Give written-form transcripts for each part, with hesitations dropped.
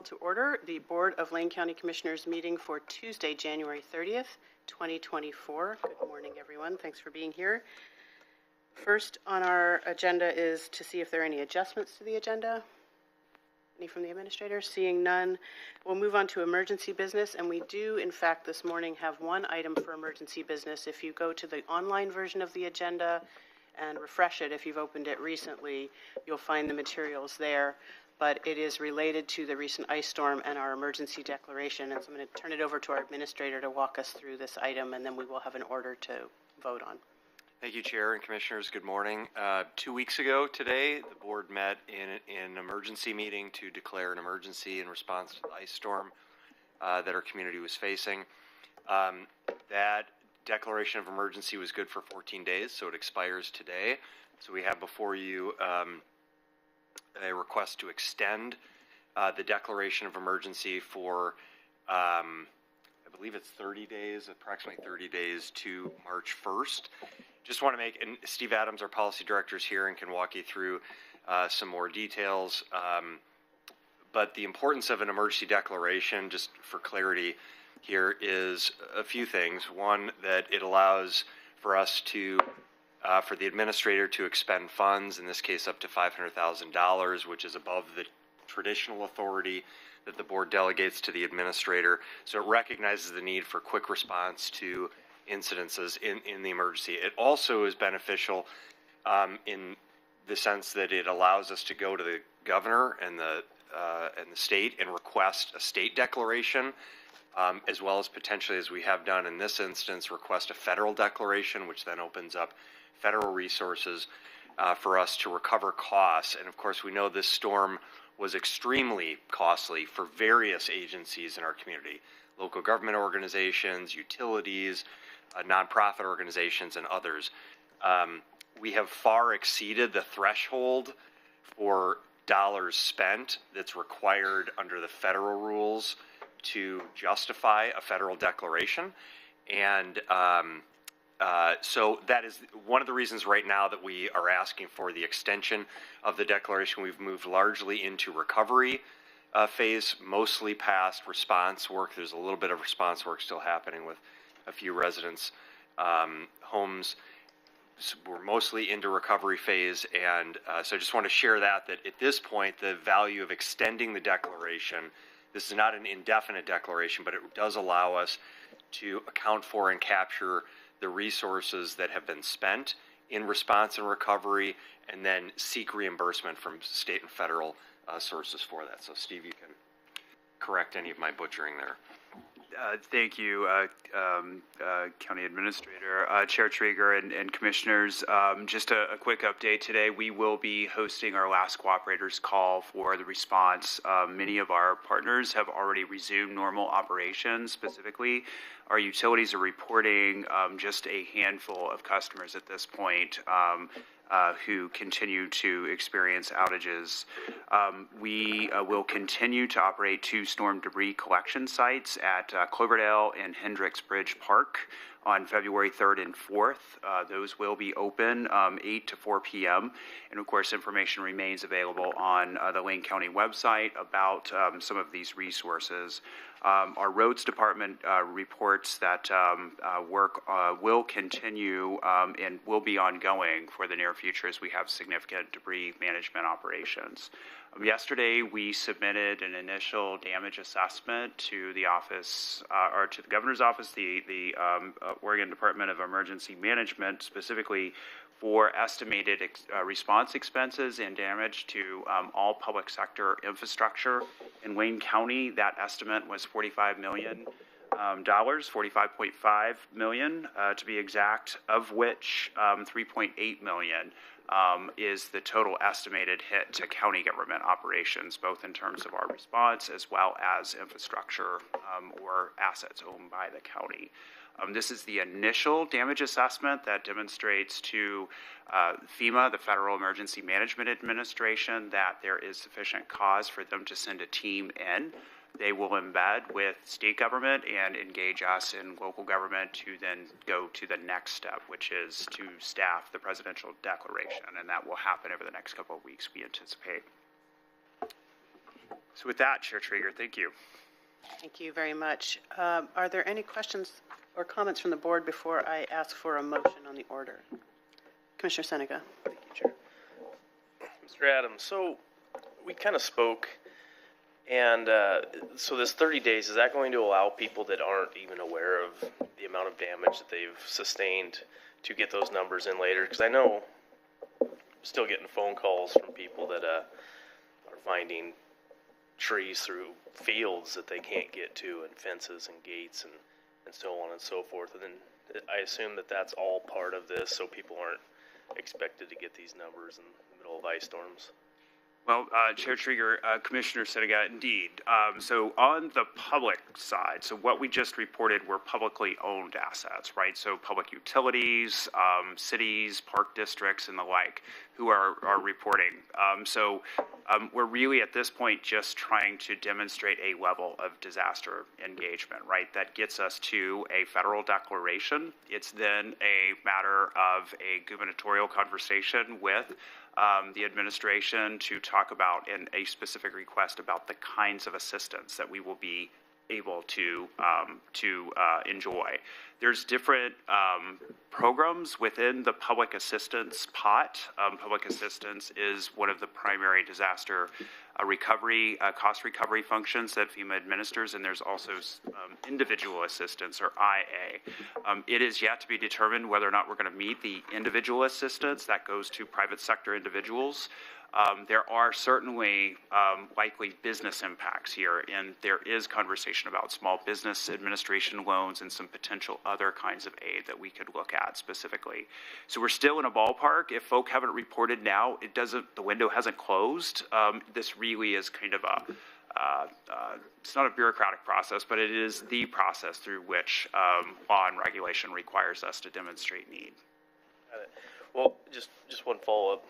to order the Board of Lane County Commissioners meeting for Tuesday, January 30th, 2024. Good morning, everyone. Thanks for being here. First on our agenda is to see if there are any adjustments to the agenda. Any from the administrator? Seeing none, we'll move on to emergency business, and we do, in fact, this morning have one item for emergency business. If you go to the online version of the agenda and refresh it, if you've opened it recently, you'll find the materials there. But it is related to the recent ice storm and our emergency declaration. And so I'm going to turn it over to our administrator to walk us through this item, and then we will have an order to vote on. Thank you, Chair and Commissioners. Good morning. 2 weeks ago today, the board met in an emergency meeting to declare an emergency in response to the ice storm that our community was facing. That declaration of emergency was good for 14 days, so it expires today. So we have before you a request to extend the declaration of emergency for, I believe it's 30 days, approximately 30 days to March 1st. Just want to make, and Steve Adams, our policy director, is here and can walk you through some more details. But the importance of an emergency declaration, just for clarity here, is a few things. One, that it allows for us to for the administrator to expend funds, in this case up to $500,000, which is above the traditional authority that the board delegates to the administrator. So it recognizes the need for quick response to incidences in the emergency. It also is beneficial in the sense that it allows us to go to the governor and the state and request a state declaration, as well as potentially, as we have done in this instance, request a federal declaration, which then opens up federal resources for us to recover costs. And of course, we know this storm was extremely costly for various agencies in our community, local government organizations, utilities, nonprofit organizations, and others. We have far exceeded the threshold for dollars spent that's required under the federal rules to justify a federal declaration. And so that is one of the reasons right now that we are asking for the extension of the declaration. We've moved largely into recovery phase, mostly past response work. There's a little bit of response work still happening with a few residents' homes. So we're mostly into recovery phase, and so I just want to share that at this point, the value of extending the declaration, this is not an indefinite declaration, but it does allow us to account for and capture the resources that have been spent in response and recovery, and then seek reimbursement from state and federal sources for that. So Steve, you can correct any of my butchering there. Thank you, County Administrator, Chair Trieger, and Commissioners. Just a quick update today. We will be hosting our last cooperators call for the response. Many of our partners have already resumed normal operations. Specifically, our utilities are reporting just a handful of customers at this point who continue to experience outages. We will continue to operate 2 storm debris collection sites at Cloverdale and Hendricks Bridge Park on February 3rd and 4th. Those will be open 8 to 4 p.m. And of course, information remains available on the Lane County website about some of these resources. Our roads department reports that work will continue and will be ongoing for the near future as we have significant debris management operations. Yesterday, we submitted an initial damage assessment to the office, or to the governor's office, the Oregon Department of Emergency Management, specifically for estimated response expenses and damage to all public sector infrastructure in Wayne County. That estimate was $45 million, $45.5 million to be exact, of which $3.8 million is the total estimated hit to county government operations, both in terms of our response as well as infrastructure or assets owned by the county. This is the initial damage assessment that demonstrates to FEMA, the Federal Emergency Management Administration, that there is sufficient cause for them to send a team in. They will embed with state government and engage us in local government to then go to the next step, which is to staff the presidential declaration, and that will happen over the next couple of weeks, we anticipate. So with that, Chair Traeger, thank you. Thank you very much. Are there any questions or comments from the board before I ask for a motion on the order? Commissioner Seneca. Thank you, Chair. Mr. Adams, so we kind of spoke, and so this 30 days, is that going to allow people that aren't even aware of the amount of damage that they've sustained to get those numbers in later? Because I know I'm still getting phone calls from people that are finding trees through fields that they can't get to, and fences and gates and so on and so forth. And then I assume that that's all part of this, so people aren't expected to get these numbers in the middle of ice storms. Well, Chair Trigger, Commissioner Seneca, indeed. So on the public side, so what we just reported were publicly owned assets, right? So public utilities, cities, park districts, and the like, who are reporting. We're really at this point just trying to demonstrate a level of disaster engagement, right? That gets us to a federal declaration. It's then a matter of a gubernatorial conversation with the administration to talk about in a specific request about the kinds of assistance that we will be able to enjoy. There's different programs within the public assistance pot. Public assistance is one of the primary disaster recovery, cost recovery functions that FEMA administers, and there's also individual assistance, or IA. It is yet to be determined whether or not we're going to meet the individual assistance that goes to private sector individuals. There are certainly likely business impacts here, and there is conversation about small business administration loans and some potential other kinds of aid that we could look at specifically. So we're still in a ballpark. If folk haven't reported now, the window hasn't closed. This really is kind of it's not a bureaucratic process, but it is the process through which law and regulation requires us to demonstrate need. Got it. Well, just one follow-up.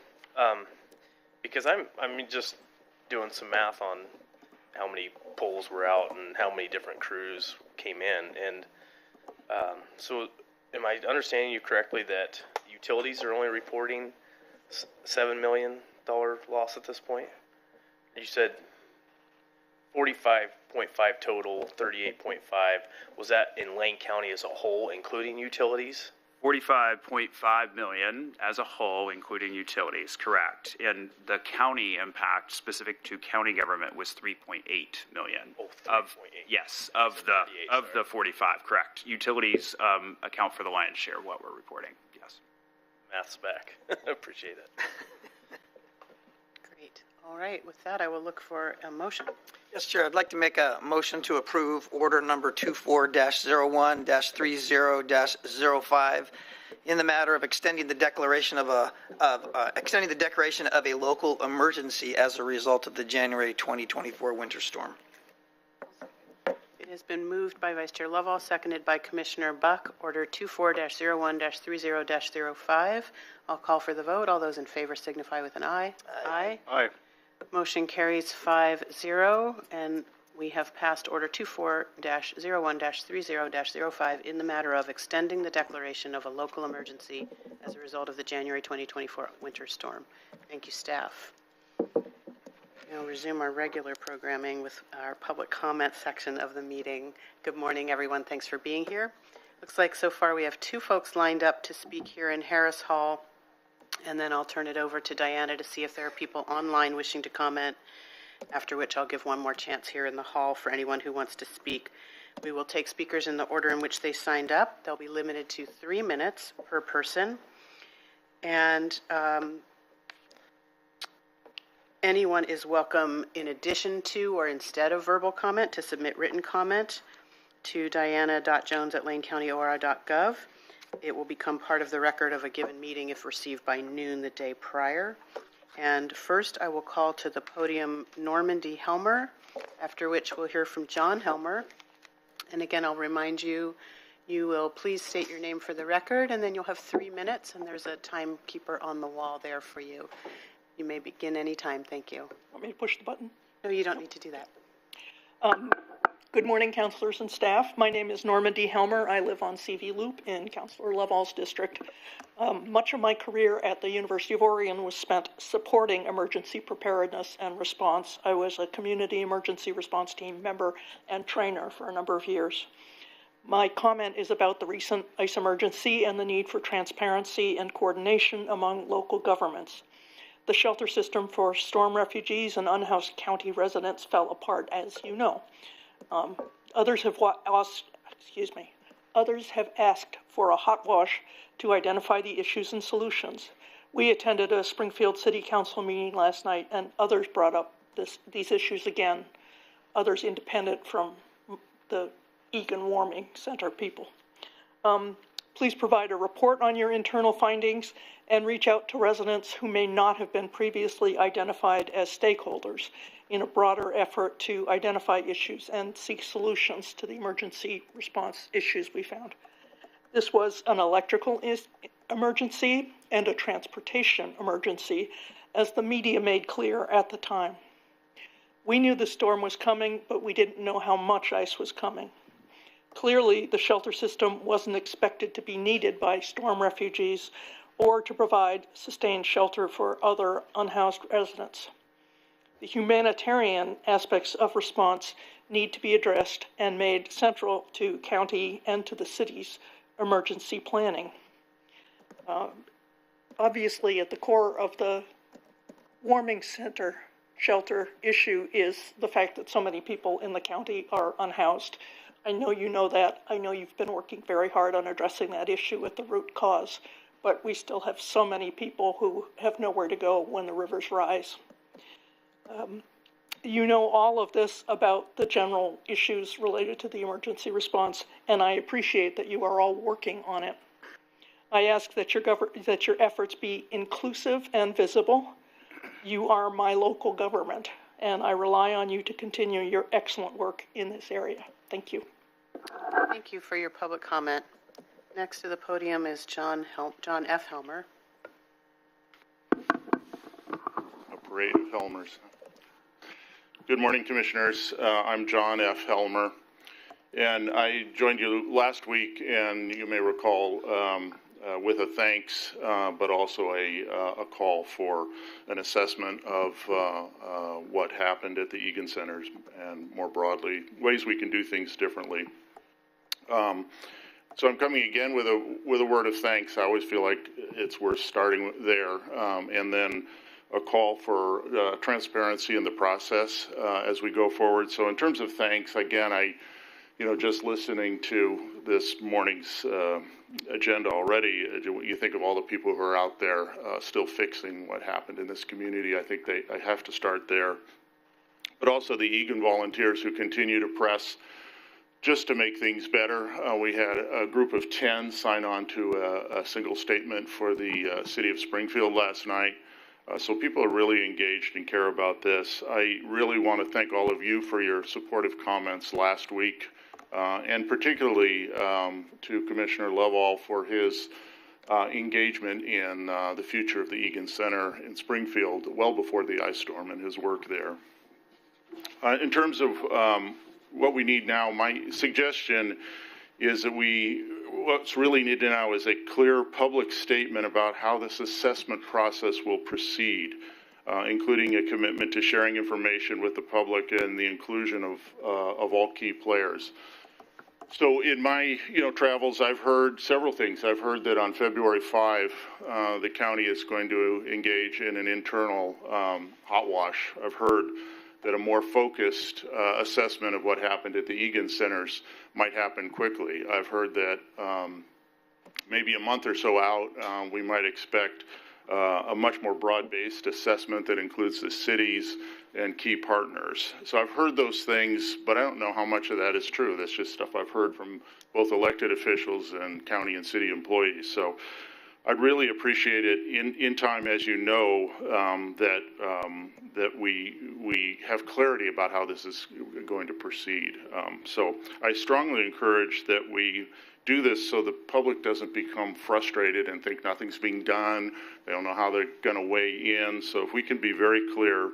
Because I'm just doing some math on how many poles were out and how many different crews came in, and so am I understanding you correctly that utilities are only reporting $7 million loss at this point? You said 45.5 total, 38.5. Was that in Lane County as a whole, including utilities? 45.5 million as a whole, including utilities, correct. And the county impact specific to county government was 3.8 million. Oh, 3.8. Yes, of the 45, correct. Utilities account for the lion's share of what we're reporting. Yes. Math's back. Appreciate it. Great. All right. With that, I will look for a motion. Yes, Chair. I'd like to make a motion to approve order number 24-01-30-05 in the matter of extending the declaration of a local emergency as a result of the January 2024 winter storm. It has been moved by Vice Chair Lovell, seconded by Commissioner Buck. Order 24-01-30-05. I'll call for the vote. All those in favor signify with an aye. Aye. Aye. Motion carries 5-0, and we have passed Order 24-01-30-05 in the matter of extending the declaration of a local emergency as a result of the January 2024 winter storm. Thank you, staff. We'll resume our regular programming with our public comment section of the meeting. Good morning, everyone. Thanks for being here. Looks like so far we have 2 folks lined up to speak here in Harris Hall. And then I'll turn it over to Diana to see if there are people online wishing to comment, after which I'll give one more chance here in the hall for anyone who wants to speak. We will take speakers in the order in which they signed up. They'll be limited to 3 minutes per person. And anyone is welcome, in addition to or instead of verbal comment, to submit written comment to diana.jones@lanecountyora.gov. It will become part of the record of a given meeting if received by noon the day prior. And first, I will call to the podium Norman D. Helmer, after which we'll hear from John Helmer. And again, I'll remind you, you will please state your name for the record, and then you'll have 3 minutes, and there's a timekeeper on the wall there for you. You may begin anytime. Thank you. Want me to push the button? No, you don't need to do that. Good morning, councilors and staff. My name is Norma D. Helmer. I live on CV Loop in Councilor Lovall's district. Much of my career at the University of Oregon was spent supporting emergency preparedness and response. I was a community emergency response team member and trainer for a number of years. My comment is about the recent ice emergency and the need for transparency and coordination among local governments. The shelter system for storm refugees and unhoused county residents fell apart, as you know. Others have asked for a hot wash to identify the issues and solutions. We attended a Springfield City Council meeting last night, and others brought up these issues again, others independent from the Egan Warming Center people. Please provide a report on your internal findings and reach out to residents who may not have been previously identified as stakeholders in a broader effort to identify issues and seek solutions to the emergency response issues we found. This was an electrical emergency and a transportation emergency, as the media made clear at the time. We knew the storm was coming, but we didn't know how much ice was coming. Clearly, the shelter system wasn't expected to be needed by storm refugees or to provide sustained shelter for other unhoused residents. The humanitarian aspects of response need to be addressed and made central to county and to the city's emergency planning. Obviously, at the core of the warming center shelter issue is the fact that so many people in the county are unhoused. I know you know that. I know you've been working very hard on addressing that issue at the root cause, but we still have so many people who have nowhere to go when the rivers rise. You know all of this about the general issues related to the emergency response, and I appreciate that you are all working on it. I ask that your efforts be inclusive and visible. You are my local government, and I rely on you to continue your excellent work in this area. Thank you. Thank you for your public comment. Next to the podium is John F. Helmer. A parade of Helmers. Good morning, Commissioners. I'm John F. Helmer, and I joined you last week, and you may recall with a thanks, but also a call for an assessment of what happened at the Egan Centers and more broadly, ways we can do things differently. So I'm coming again with a word of thanks. I always feel like it's worth starting there, and then a call for transparency in the process as we go forward. So in terms of thanks, again, just listening to this morning's agenda already, you think of all the people who are out there still fixing what happened in this community. I think I have to start there. But also the Egan volunteers who continue to press just to make things better. We had a group of 10 sign on to a single statement for the city of Springfield last night. So people are really engaged and care about this. I really want to thank all of you for your supportive comments last week, and particularly to Commissioner Lovall for his engagement in the future of the Egan Center in Springfield well before the ice storm and his work there. In terms of what we need now, my suggestion is that what's really needed now is a clear public statement about how this assessment process will proceed, including a commitment to sharing information with the public and the inclusion of all key players. So in my travels, I've heard several things. I've heard that on February 5, the county is going to engage in an internal hot wash. I've heard that a more focused assessment of what happened at the Egan Centers might happen quickly. I've heard that maybe a month or so out, we might expect a much more broad-based assessment that includes the cities and key partners. So I've heard those things, but I don't know how much of that is true. That's just stuff I've heard from both elected officials and county and city employees. So I'd really appreciate it in time, as you know, that we have clarity about how this is going to proceed. So I strongly encourage that we do this so the public doesn't become frustrated and think nothing's being done. They don't know how they're going to weigh in. So if we can be very clear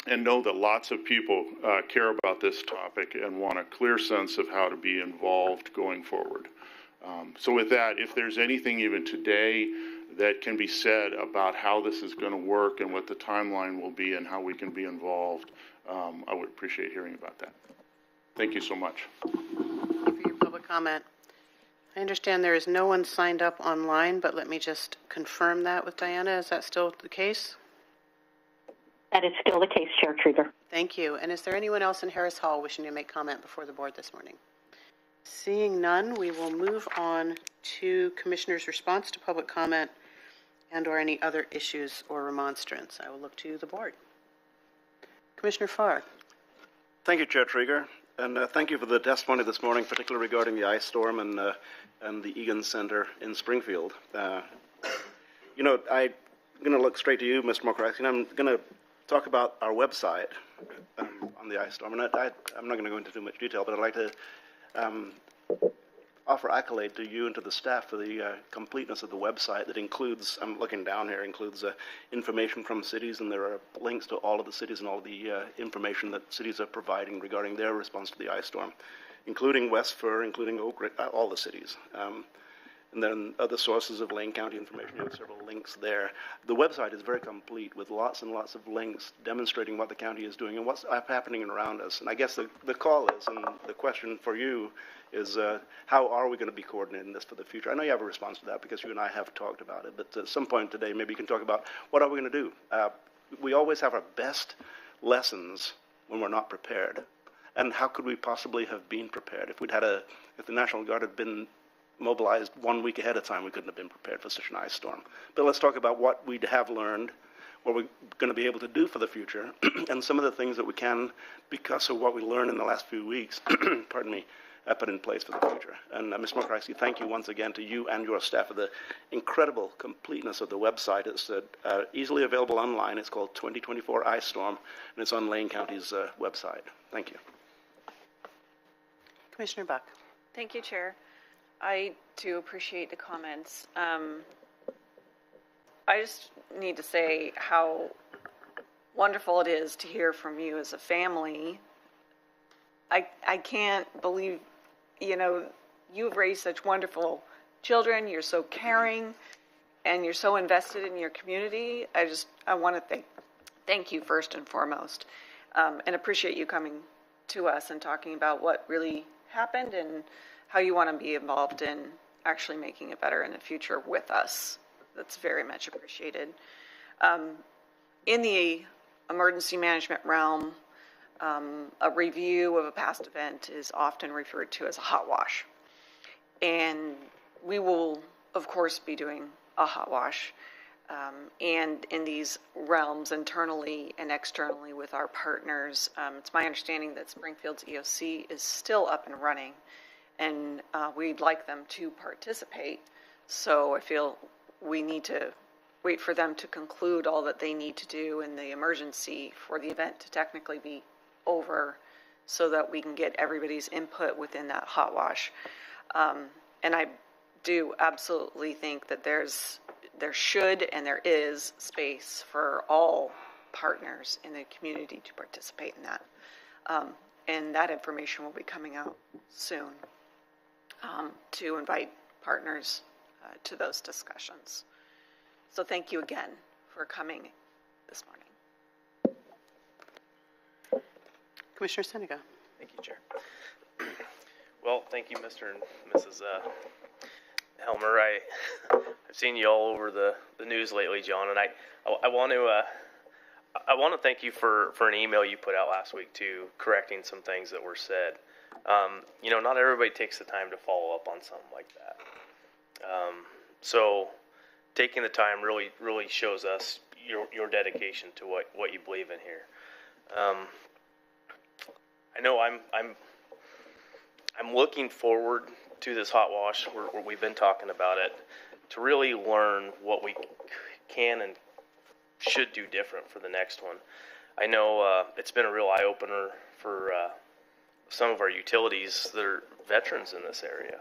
and know that lots of people care about this topic and want a clear sense of how to be involved going forward. So with that, if there's anything even today that can be said about how this is going to work and what the timeline will be and how we can be involved, I would appreciate hearing about that. Thank you so much. Thank you for your public comment. I understand there is no one signed up online, but let me just confirm that with Diana. Is that still the case? That is still the case, Chair Trieger. Thank you. And is there anyone else in Harris Hall wishing to make comment before the board this morning? Seeing none, we will move on to Commissioner's response to public comment and or any other issues or remonstrance. I will look to the board. Commissioner Farr. Thank you, Chair Trieger, and thank you for the testimony this morning, particularly regarding the ice storm and the Egan Center in Springfield. I'm going to look straight to you, Mr. McCracken, and I'm going to talk about our website on the ice storm. And I'm not going to go into too much detail, but I'd like to offer accolade to you and to the staff for the completeness of the website that includes, I'm looking down here, includes information from cities, and there are links to all of the cities and all of the information that cities are providing regarding their response to the ice storm, including West Fir, including Oak Ridge, all the cities. And then other sources of Lane County information. You have several links there. The website is very complete with lots and lots of links demonstrating what the county is doing and what's happening around us. And I guess the call is, and the question for you is, how are we going to be coordinating this for the future? I know you have a response to that because you and I have talked about it, but at some point today, maybe you can talk about what are we going to do? We always have our best lessons when we're not prepared. And how could we possibly have been prepared? If the National Guard had been mobilized 1 week ahead of time, we couldn't have been prepared for such an ice storm. But let's talk about what we have learned, what we're going to be able to do for the future, and some of the things that we can, because of what we learned in the last few weeks, pardon me, put in place for the future. And Ms. McCracken, thank you once again to you and your staff for the incredible completeness of the website. It's easily available online. It's called 2024 Ice Storm, and it's on Lane County's website. Thank you. Commissioner Buck. Thank you, Chair. I do appreciate the comments. I just need to say how wonderful it is to hear from you as a family. I can't believe, you've raised such wonderful children. You're so caring, and you're so invested in your community. I want to thank you first and foremost, and appreciate you coming to us and talking about what really happened and how you want to be involved in actually making it better in the future with us. That's very much appreciated. In the emergency management realm, a review of a past event is often referred to as a hot wash. And we will, of course, be doing a hot wash. And in these realms, internally and externally with our partners, it's my understanding that Springfield's EOC is still up and running. And we'd like them to participate. So I feel we need to wait for them to conclude all that they need to do in the emergency for the event to technically be over so that we can get everybody's input within that hot wash. And I do absolutely think that there should and there is space for all partners in the community to participate in that. And that information will be coming out soon. To invite partners to those discussions. So thank you again for coming this morning. Commissioner Seneca. Thank you, Chair. Well, thank you, Mr. and Mrs. Helmer. I've seen you all over the news lately, John, and I want to thank you for an email you put out last week too, correcting some things that were said. Not everybody takes the time to follow up on something like that. So taking the time really shows us your dedication to what you believe in here. I know I'm looking forward to this hot wash where we've been talking about it to really learn what we can and should do different for the next one. I know it's been a real eye-opener for some of our utilities that are veterans in this area.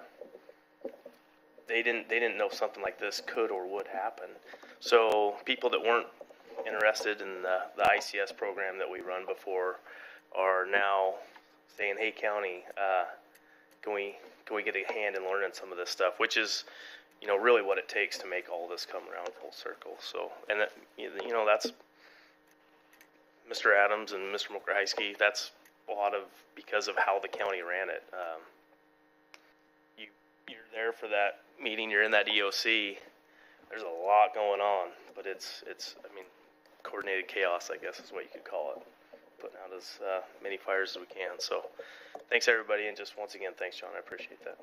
They didn't know something like this could or would happen. So people that weren't interested in the ICS program that we run before are now saying, "Hey, county, can we get a hand in learning some of this stuff?" Which is, really what it takes to make all this come around full circle. So, and that, that's Mr. Adams and Mr. Mokrahysky. That's a lot of because of how the county ran it. You're there for that meeting. You're in that EOC. There's a lot going on, but it's coordinated chaos, I guess is what you could call it. Putting out as many fires as we can. So thanks, everybody, and just once again, thanks, John. I appreciate that.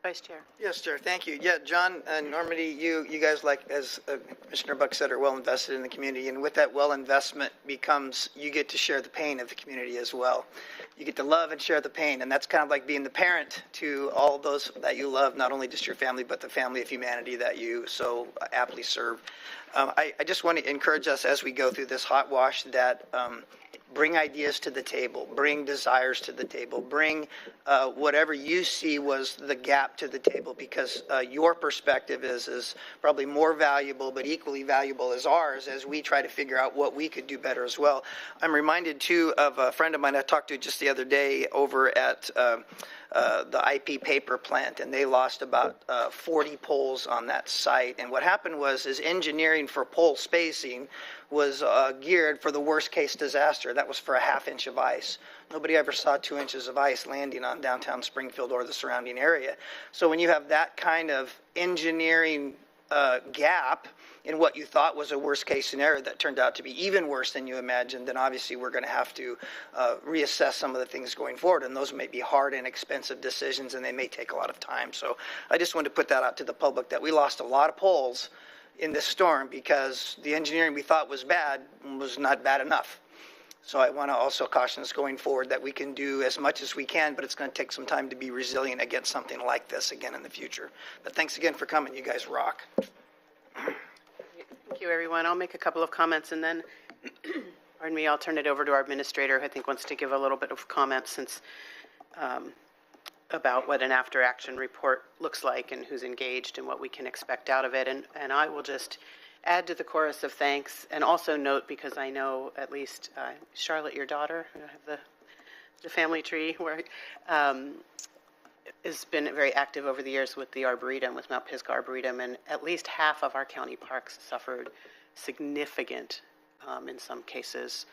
Vice Chair. Yes, Chair. Thank you. Yeah, John and Normandy, you guys, like as Commissioner Buck said, are well invested in the community, and with that well investment becomes you get to share the pain of the community as well. You get to love and share the pain, and that's kind of like being the parent to all those that you love, not only just your family, but the family of humanity that you so aptly serve. I just want to encourage us as we go through this hot wash that bring ideas to the table, bring desires to the table, bring whatever you see was the gap to the table, because your perspective is probably more valuable, but equally valuable as ours as we try to figure out what we could do better as well. I'm reminded, too, of a friend of mine I talked to just the other day over at the IP paper plant, and they lost about 40 poles on that site. And what happened was engineering for pole spacing was geared for the worst case disaster. That was for a half inch of ice. Nobody ever saw 2 inches of ice landing on downtown Springfield or the surrounding area. So when you have that kind of engineering gap in what you thought was a worst case scenario that turned out to be even worse than you imagined, then obviously we're going to have to reassess some of the things going forward, and those may be hard and expensive decisions, and they may take a lot of time. So I just wanted to put that out to the public, that we lost a lot of poles in this storm because the engineering we thought was bad was not bad enough. So I want to also caution us going forward that we can do as much as we can, but it's going to take some time to be resilient against something like this again in the future. But thanks again for coming. You guys rock. Thank you, everyone. I'll make a couple of comments, and then, pardon me, I'll turn it over to our administrator, who I think wants to give a little bit of comment since about what an after-action report looks like and who's engaged and what we can expect out of it. And I will just add to the chorus of thanks and also note, because I know at least Charlotte, your daughter, I have the family tree where has been very active over the years with the Arboretum, with Mount Pisgah Arboretum, and at least half of our county parks suffered significant, in some cases,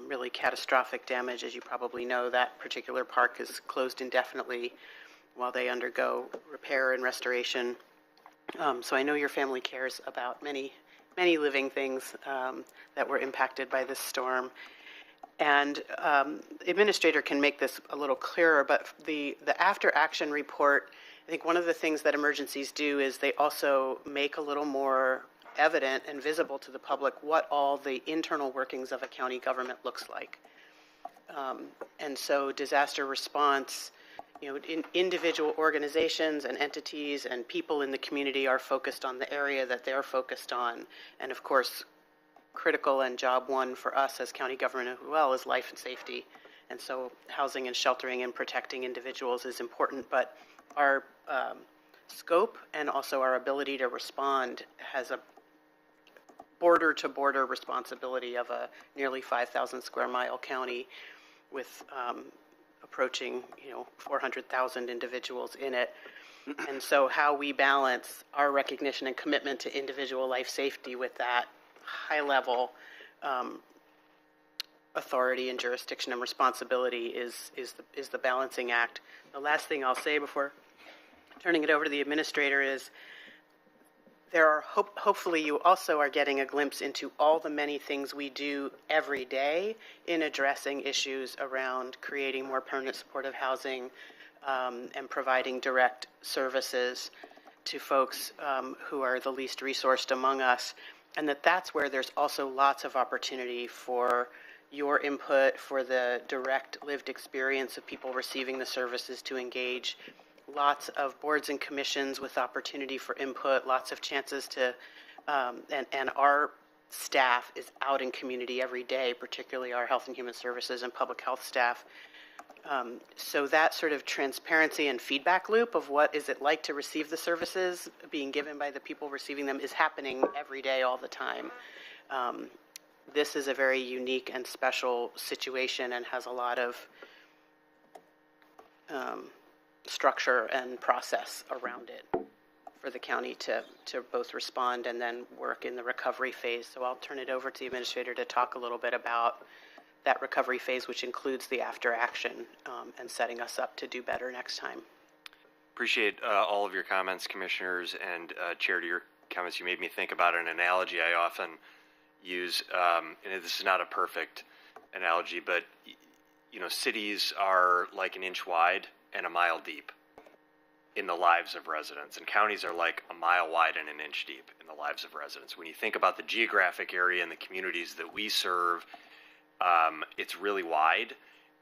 really catastrophic damage. As you probably know, that particular park is closed indefinitely while they undergo repair and restoration. So I know your family cares about many living things that were impacted by this storm. And the administrator can make this a little clearer, but the after-action report, I think one of the things that emergencies do is they also make a little more evident and visible to the public what all the internal workings of a county government looks like. And so disaster response, individual organizations and entities and people in the community are focused on the area that they're focused on. And of course, critical and job one for us as county government as well is life and safety. And so housing and sheltering and protecting individuals is important, but our scope and also our ability to respond has a border-to-border responsibility of a nearly 5,000 square mile county with approaching 400,000 individuals in it. And so how we balance our recognition and commitment to individual life safety with that high-level authority and jurisdiction and responsibility is the balancing act. The last thing I'll say before turning it over to the administrator is there are hopefully you also are getting a glimpse into all the many things we do every day in addressing issues around creating more permanent supportive housing and providing direct services to folks who are the least resourced among us. And that's where there's also lots of opportunity for your input, for the direct lived experience of people receiving the services to engage. Lots of boards and commissions with opportunity for input, lots of chances to, and our staff is out in community every day, particularly our health and human services and public health staff, So that sort of transparency and feedback loop of what is it like to receive the services being given by the people receiving them is happening every day, all the time. This is a very unique and special situation and has a lot of structure and process around it for the county to both respond and then work in the recovery phase. So I'll turn it over to the administrator to talk a little bit about that recovery phase, which includes the after action and setting us up to do better next time. Appreciate all of your comments, commissioners, and Chair, to your comments, you made me think about an analogy I often use, and this is not a perfect analogy, but you know, cities are like an inch wide and a mile deep in the lives of residents, and counties are like a mile wide and an inch deep in the lives of residents. When you think about the geographic area and the communities that we serve, it's really wide,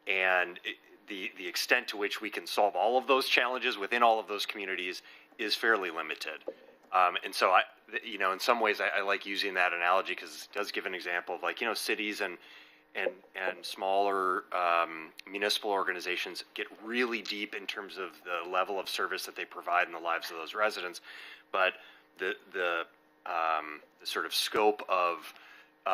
and the extent to which we can solve all of those challenges within all of those communities is fairly limited. And so you know, in some ways I like using that analogy because it does give an example of, like, you know, cities and smaller municipal organizations get really deep in terms of the level of service that they provide in the lives of those residents, but the sort of scope of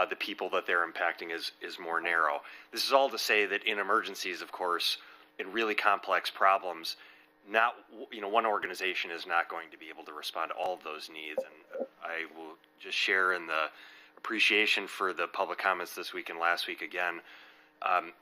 the people that they're impacting is more narrow. This is all to say that in emergencies, of course, in really complex problems, not, you know, one organization is not going to be able to respond to all of those needs. And I will just share in the appreciation for the public comments this week and last week again,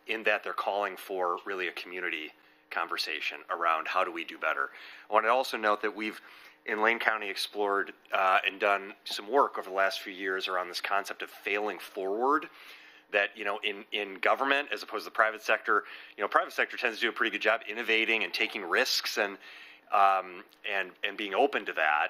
in that they're calling for really a community conversation around how do we do better. I want to also note that we've in Lane County explored and done some work over the last few years around this concept of failing forward. That, you know, in government as opposed to the private sector, you know, private sector tends to do a pretty good job innovating and taking risks and being open to that.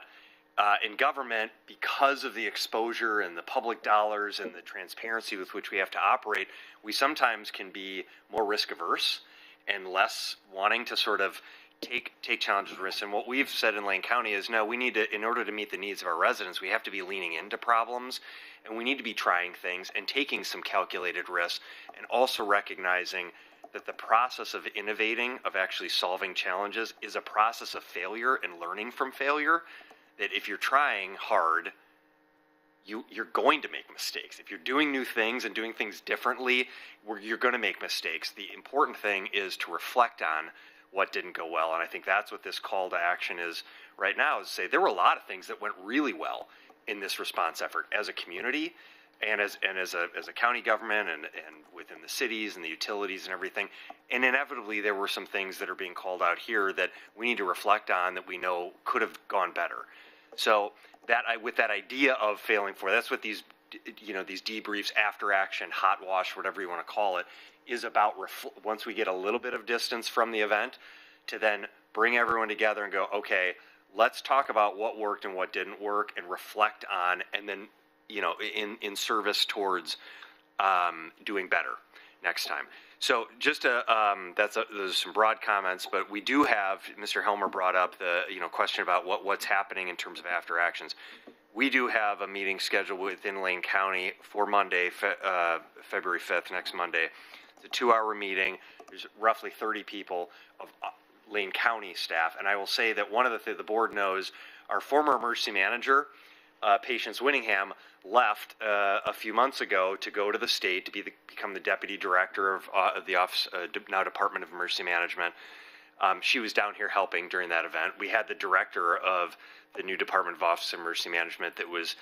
In government, because of the exposure and the public dollars and the transparency with which we have to operate, we sometimes can be more risk averse and less wanting to sort of take challenges and risks. And what we've said in Lane County is, no, we need to, in order to meet the needs of our residents, we have to be leaning into problems, and we need to be trying things and taking some calculated risks, and also recognizing that the process of innovating, of actually solving challenges, is a process of failure and learning from failure. That if you're trying hard, you're going to make mistakes. If you're doing new things and doing things differently, you're going to make mistakes. The important thing is to reflect on what didn't go well, and I think that's what this call to action is right now, is to say there were a lot of things that went really well in this response effort as a community and as a county government and within the cities and the utilities and everything. And inevitably there were some things that are being called out here that we need to reflect on that we know could have gone better. So with that idea of failing for, that's what these, you know, these debriefs, after action, hot wash, whatever you want to call it, is about. Once we get a little bit of distance from the event, to then bring everyone together and go, okay, let's talk about what worked and what didn't work, and reflect on, and then, you know, in service towards doing better next time. So just those some broad comments, but we do have, Mr. Helmer brought up the, you know, question about what's happening in terms of after actions. We do have a meeting scheduled within Lane County for Monday, February 5th, next Monday. It's a 2-hour meeting. There's roughly 30 people of Lane County staff, and I will say that one of the board knows, our former emergency manager, Patience Winningham, left a few months ago to go to the state to become the deputy director of the office, now Department of Emergency Management. She was down here helping during that event. We had the director of the new Department of Office of Emergency Management that was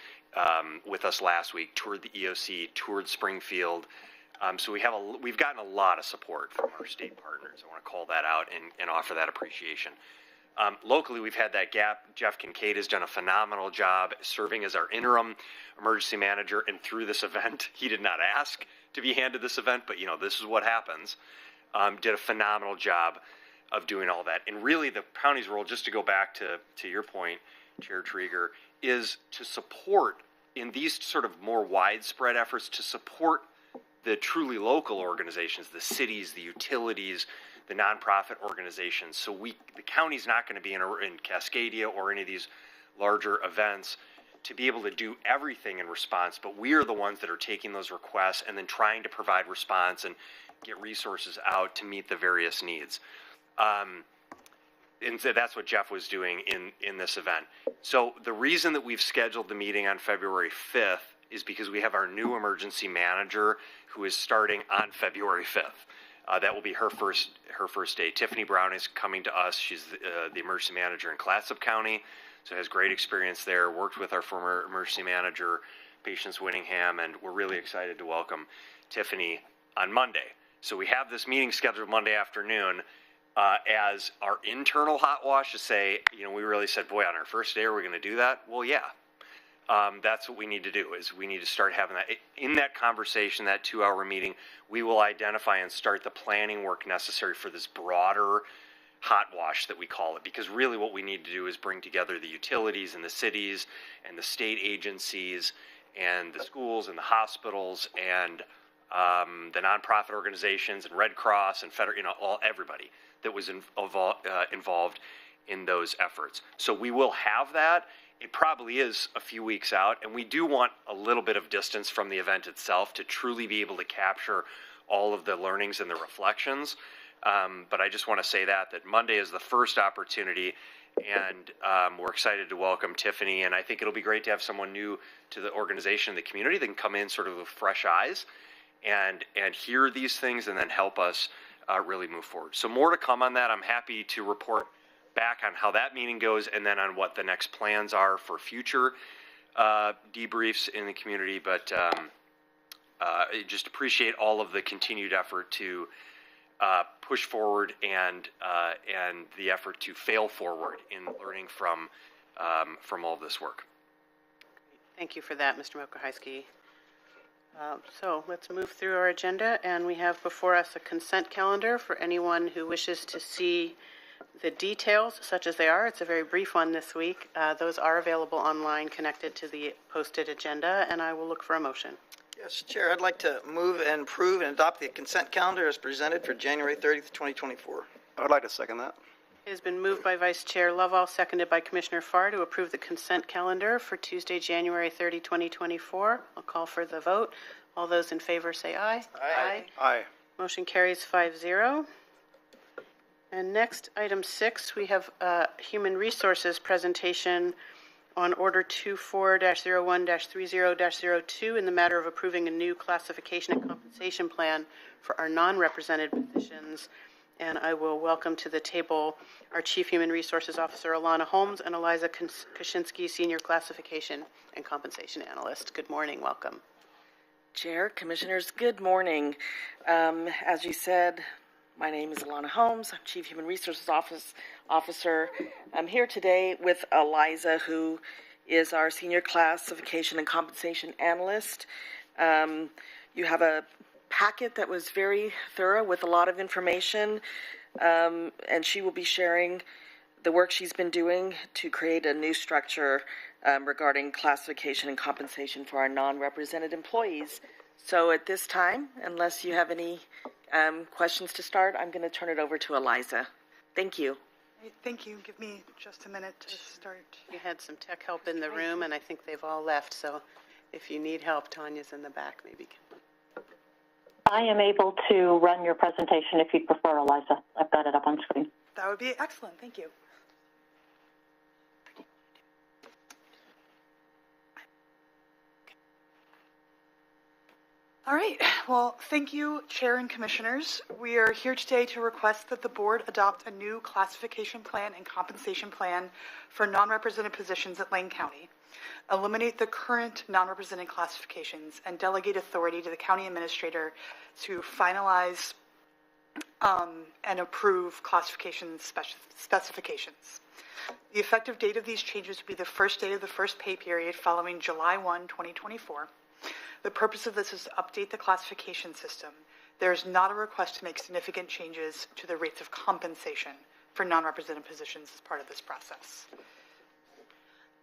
with us last week, toured the EOC, toured Springfield. So we've gotten a lot of support from our state partners. I want to call that out and offer that appreciation. Locally, we've had that gap. Jeff Kincaid has done a phenomenal job serving as our interim emergency manager, and through this event, he did not ask to be handed this event, but, you know, this is what happens. Did a phenomenal job of doing all that. And really, the county's role, just to go back to your point, Chair Trieger, is to support, in these sort of more widespread efforts, to support the truly local organizations, the cities, the utilities, the nonprofit organizations. So the county's not going to be in Cascadia or any of these larger events to be able to do everything in response, but we are the ones that are taking those requests and then trying to provide response and get resources out to meet the various needs. And so that's what Jeff was doing in this event. So the reason that we've scheduled the meeting on February 5th is because we have our new emergency manager who is starting on February 5th. That will be her first day. Tiffany Brown is coming to us. She's the emergency manager in Clatsop County, so has great experience there, worked with our former emergency manager, Patience Winningham, and we're really excited to welcome Tiffany on Monday. So we have this meeting scheduled Monday afternoon as our internal hot wash to say, we really said, boy, on our first day, are we going to do that? Well, yeah. That's what we need to do, is we need to start having that. In that conversation, that 2-hour meeting, we will identify and start the planning work necessary for this broader hot wash that we call it, because really what we need to do is bring together the utilities and the cities and the state agencies and the schools and the hospitals and the nonprofit organizations and Red Cross and everybody that was involved in those efforts. So we will have that. It probably is a few weeks out, and we do want a little bit of distance from the event itself to truly be able to capture all of the learnings and the reflections. But I just want to say that Monday is the first opportunity, and we're excited to welcome Tiffany, and I think it'll be great to have someone new to the organization, the community, that can come in sort of with fresh eyes and hear these things and then help us really move forward. So more to come on that. I'm happy to report back on how that meeting goes and then on what the next plans are for future debriefs in the community. But just appreciate all of the continued effort to push forward and the effort to fail forward in learning from all of this work. Thank you for that, Mr. Mokohiski. So let's move through our agenda, and we have before us a consent calendar for anyone who wishes to see the details, such as they are. It's a very brief one this week. Those are available online, connected to the posted agenda, and I will look for a motion. Yes, Chair, I'd like to move and approve and adopt the consent calendar as presented for January 30th, 2024. I would like to second that. It has been moved by Vice Chair Lovall, seconded by Commissioner Farr, to approve the consent calendar for Tuesday, January 30, 2024. I'll call for the vote. All those in favor say aye. Aye. Aye. Motion carries 5-0. And next, item 6, we have Human Resources presentation on Order 24-01-30-02 in the matter of approving a new classification and compensation plan for our non-represented positions. And I will welcome to the table our Chief Human Resources Officer, Alana Holmes, and Eliza Kaczynski, Senior Classification and Compensation Analyst. Good morning. Welcome. Chair, Commissioners, good morning. As you said, my name is Alana Holmes. I'm Chief Human Resources Officer. I'm here today with Eliza, who is our Senior Classification and Compensation Analyst. You have a packet that was very thorough with a lot of information, and she will be sharing the work she's been doing to create a new structure regarding classification and compensation for our non-represented employees. So at this time, unless you have any questions to start, I'm going to turn it over to Eliza. Thank you. Thank you. Give me just a minute to start. We had some tech help in the room, and I think they've all left. So if you need help, Tanya's in the back, maybe. I am able to run your presentation if you'd prefer, Eliza. I've got it up on screen. That would be excellent. Thank you. All right. Well, thank you, Chair and Commissioners. We are here today to request that the Board adopt a new classification plan and compensation plan for non-represented positions at Lane County, eliminate the current non-represented classifications, and delegate authority to the County Administrator to finalize and approve classification specifications. The effective date of these changes will be the first day of the first pay period following July 1, 2024. The purpose of this is to update the classification system. There is not a request to make significant changes to the rates of compensation for non-represented positions as part of this process.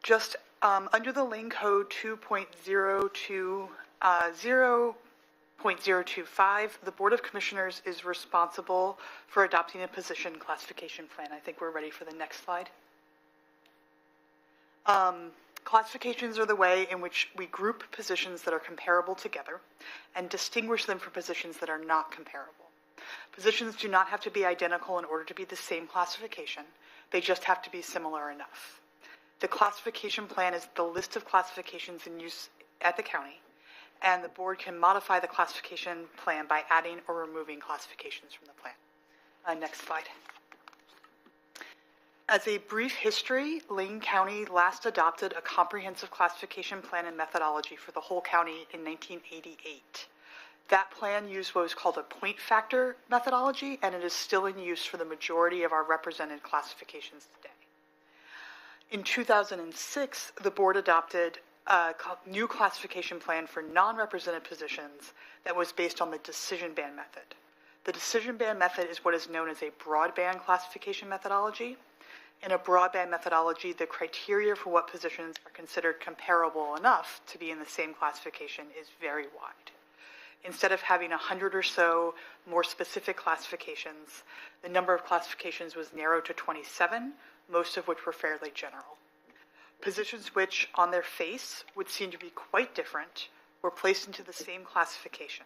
Just under the Lane Code 2.020.025, the Board of Commissioners is responsible for adopting a position classification plan. I think we're ready for the next slide. Classifications are the way in which we group positions that are comparable together and distinguish them from positions that are not comparable. Positions do not have to be identical in order to be the same classification. They just have to be similar enough. The classification plan is the list of classifications in use at the county, and the board can modify the classification plan by adding or removing classifications from the plan. Next slide. As a brief history, Lane County last adopted a comprehensive classification plan and methodology for the whole county in 1988. That plan used what was called a point factor methodology, and it is still in use for the majority of our represented classifications today. In 2006, the board adopted a new classification plan for non-represented positions that was based on the decision band method. The decision band method is what is known as a broadband classification methodology. In a broadband methodology, the criteria for what positions are considered comparable enough to be in the same classification is very wide. Instead of having 100 or so more specific classifications, the number of classifications was narrowed to 27, most of which were fairly general. Positions which, on their face, would seem to be quite different were placed into the same classification.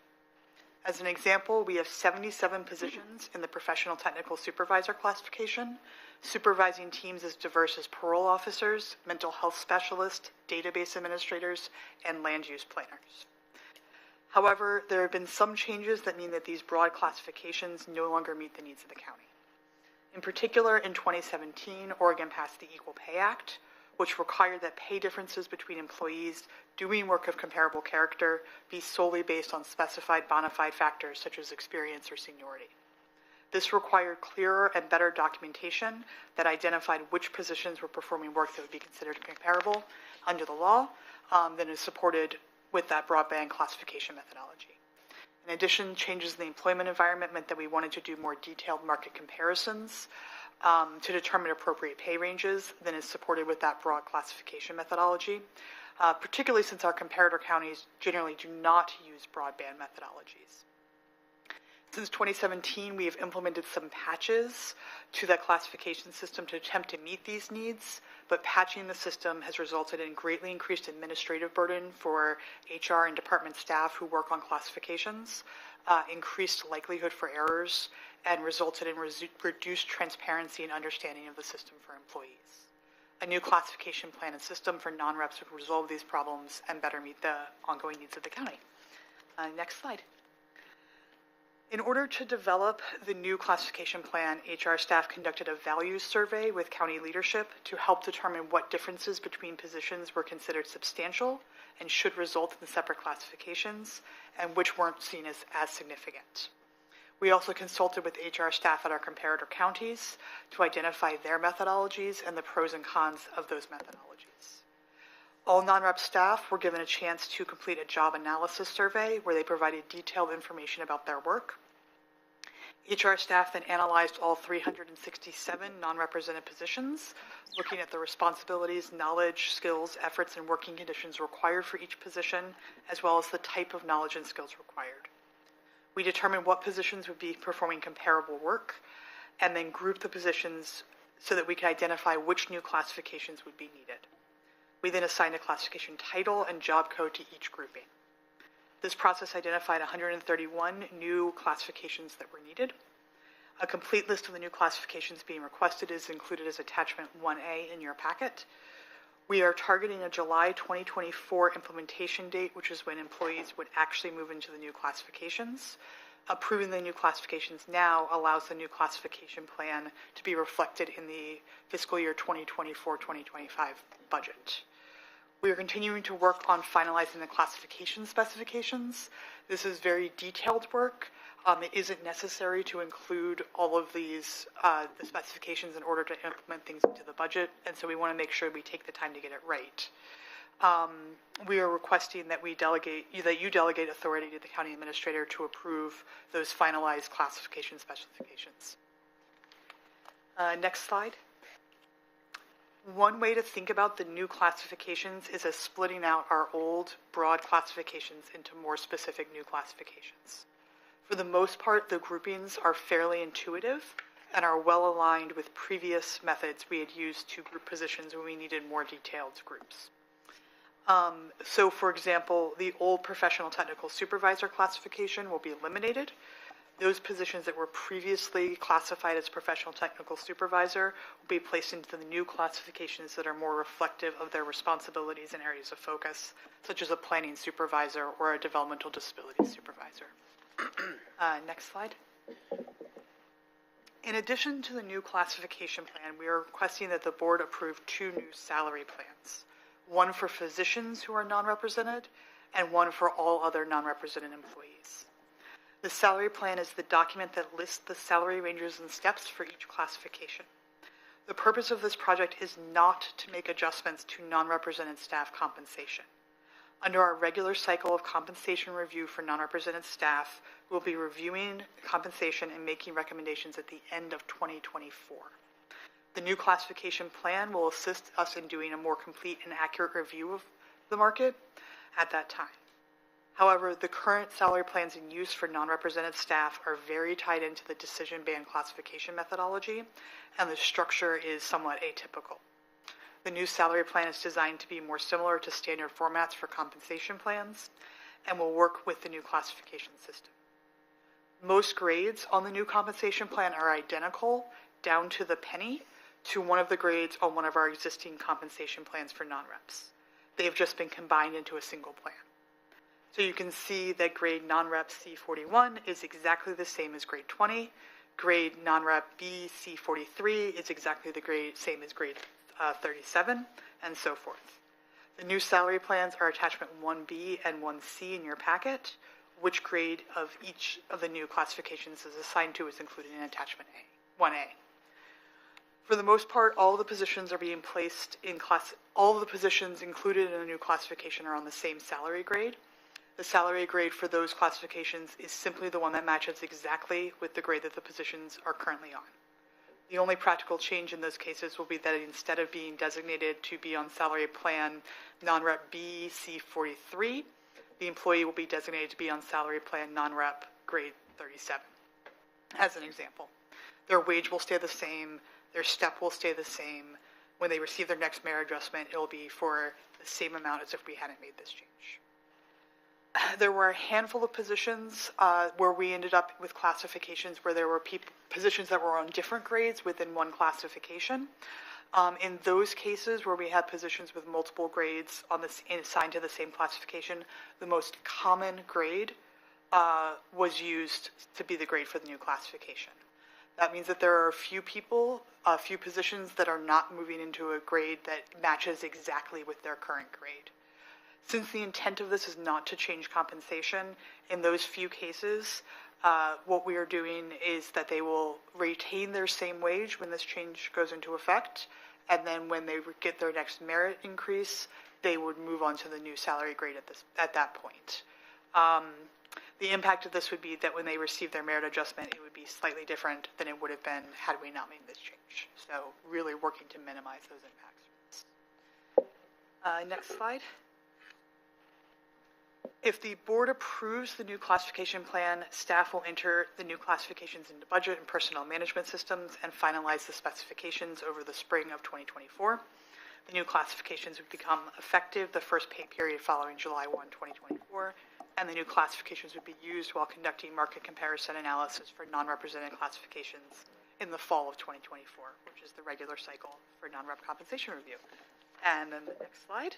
As an example, we have 77 positions in the professional technical supervisor classification, supervising teams as diverse as parole officers, mental health specialists, database administrators, and land use planners. However, there have been some changes that mean that these broad classifications no longer meet the needs of the county. In particular, in 2017, Oregon passed the Equal Pay Act, which required that pay differences between employees doing work of comparable character be solely based on specified bona fide factors such as experience or seniority. This required clearer and better documentation that identified which positions were performing work that would be considered comparable under the law than is supported with that broadband classification methodology. In addition, changes in the employment environment meant that we wanted to do more detailed market comparisons to determine appropriate pay ranges than is supported with that broad classification methodology, particularly since our comparator counties generally do not use broadband methodologies. Since 2017, we have implemented some patches to that classification system to attempt to meet these needs, but patching the system has resulted in greatly increased administrative burden for HR and department staff who work on classifications, increased likelihood for errors, and resulted in reduced transparency and understanding of the system for employees. A new classification plan and system for non-reps would resolve these problems and better meet the ongoing needs of the county. Next slide. In order to develop the new classification plan, HR staff conducted a values survey with county leadership to help determine what differences between positions were considered substantial and should result in separate classifications, and which weren't seen as significant. We also consulted with HR staff at our comparator counties to identify their methodologies and the pros and cons of those methodologies. All non-rep staff were given a chance to complete a job analysis survey where they provided detailed information about their work. HR staff then analyzed all 367 non-represented positions, looking at the responsibilities, knowledge, skills, efforts, and working conditions required for each position, as well as the type of knowledge and skills required. We determined what positions would be performing comparable work, and then grouped the positions so that we could identify which new classifications would be needed. We then assigned a classification title and job code to each grouping. This process identified 131 new classifications that were needed. A complete list of the new classifications being requested is included as attachment 1A in your packet. We are targeting a July 2024 implementation date, which is when employees would actually move into the new classifications. Approving the new classifications now allows the new classification plan to be reflected in the fiscal year 2024-2025 budget. We are continuing to work on finalizing the classification specifications. This is very detailed work. It isn't necessary to include all of these the specifications in order to implement things into the budget, and so we want to make sure we take the time to get it right. We are requesting that you delegate authority to the county administrator to approve those finalized classification specifications. Next slide. One way to think about the new classifications is as splitting out our old broad classifications into more specific new classifications. For the most part, the groupings are fairly intuitive and are well aligned with previous methods we had used to group positions when we needed more detailed groups. So for example, the old professional technical supervisor classification will be eliminated. Those positions that were previously classified as professional technical supervisor will be placed into the new classifications that are more reflective of their responsibilities and areas of focus, such as a planning supervisor or a developmental disability supervisor. Next slide. In addition to the new classification plan, we are requesting that the board approve 2 new salary plans, one for physicians who are non-represented and one for all other non-represented employees. The salary plan is the document that lists the salary ranges and steps for each classification. The purpose of this project is not to make adjustments to non-represented staff compensation. Under our regular cycle of compensation review for non-represented staff, we'll be reviewing compensation and making recommendations at the end of 2024. The new classification plan will assist us in doing a more complete and accurate review of the market at that time. However, the current salary plans in use for non-represented staff are very tied into the decision band classification methodology, and the structure is somewhat atypical. The new salary plan is designed to be more similar to standard formats for compensation plans and will work with the new classification system. Most grades on the new compensation plan are identical, down to the penny, to one of the grades on one of our existing compensation plans for non-reps. They have just been combined into a single plan. So you can see that grade non-rep C41 is exactly the same as grade 20. Grade non-rep B C43 is exactly the same as grade 37, and so forth. The new salary plans are attachment 1B and 1C in your packet. Which grade of each of the new classifications is assigned to is included in attachment 1A. For the most part, all of the positions are being placed in all of the positions included in the new classification are on the same salary grade. The salary grade for those classifications is simply the one that matches exactly with the grade that the positions are currently on. The only practical change in those cases will be that instead of being designated to be on salary plan non-rep B C43, the employee will be designated to be on salary plan non-rep grade 37, as an example. Their wage will stay the same, their step will stay the same. When they receive their next merit adjustment, it will be for the same amount as if we hadn't made this change. There were a handful of positions where we ended up with classifications where there were positions that were on different grades within one classification. In those cases where we had positions with multiple grades assigned to the same classification, the most common grade was used to be the grade for the new classification. That means that there are a few positions that are not moving into a grade that matches exactly with their current grade. Since the intent of this is not to change compensation, in those few cases, what we are doing is that they will retain their same wage when this change goes into effect, and then when they get their next merit increase, they would move on to the new salary grade at that point. The impact of this would be that when they receive their merit adjustment, it would be slightly different than it would have been had we not made this change. So really working to minimize those impacts. Next slide. If the board approves the new classification plan, staff will enter the new classifications into budget and personnel management systems and finalize the specifications over the spring of 2024. The new classifications would become effective the first pay period following July 1, 2024, and the new classifications would be used while conducting market comparison analysis for non-represented classifications in the fall of 2024, which is the regular cycle for non-rep compensation review. And then the next slide.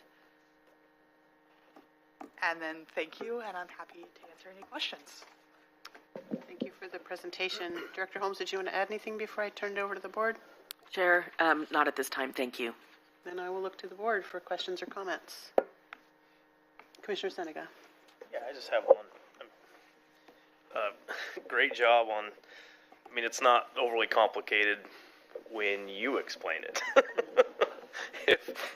And then thank you, and I'm happy to answer any questions. Thank you for the presentation. Director Holmes, did you want to add anything before I turn it over to the board? Chair, not at this time, thank you. Then I will look to the board for questions or comments. Commissioner Senega. Yeah, I just have one. Great job on, I mean, it's not overly complicated when you explain it.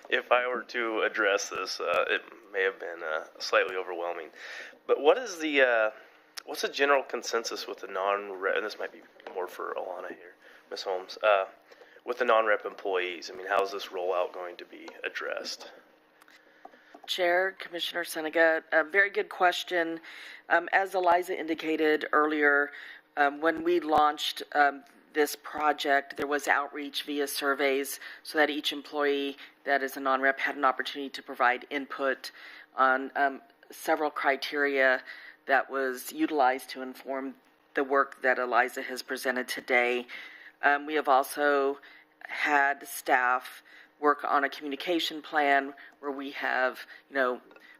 If I were to address this, it may have been slightly overwhelming. But what's the general consensus with the non-rep, and this might be more for Alana here, Ms. Holmes, with the non-rep employees? I mean, how is this rollout going to be addressed? Chair, Commissioner Senega, a very good question. As Eliza indicated earlier, when we launched this project, there was outreach via surveys so that each employee that is a non-rep had an opportunity to provide input on several criteria that was utilized to inform the work that Eliza has presented today. We have also had staff work on a communication plan where we have,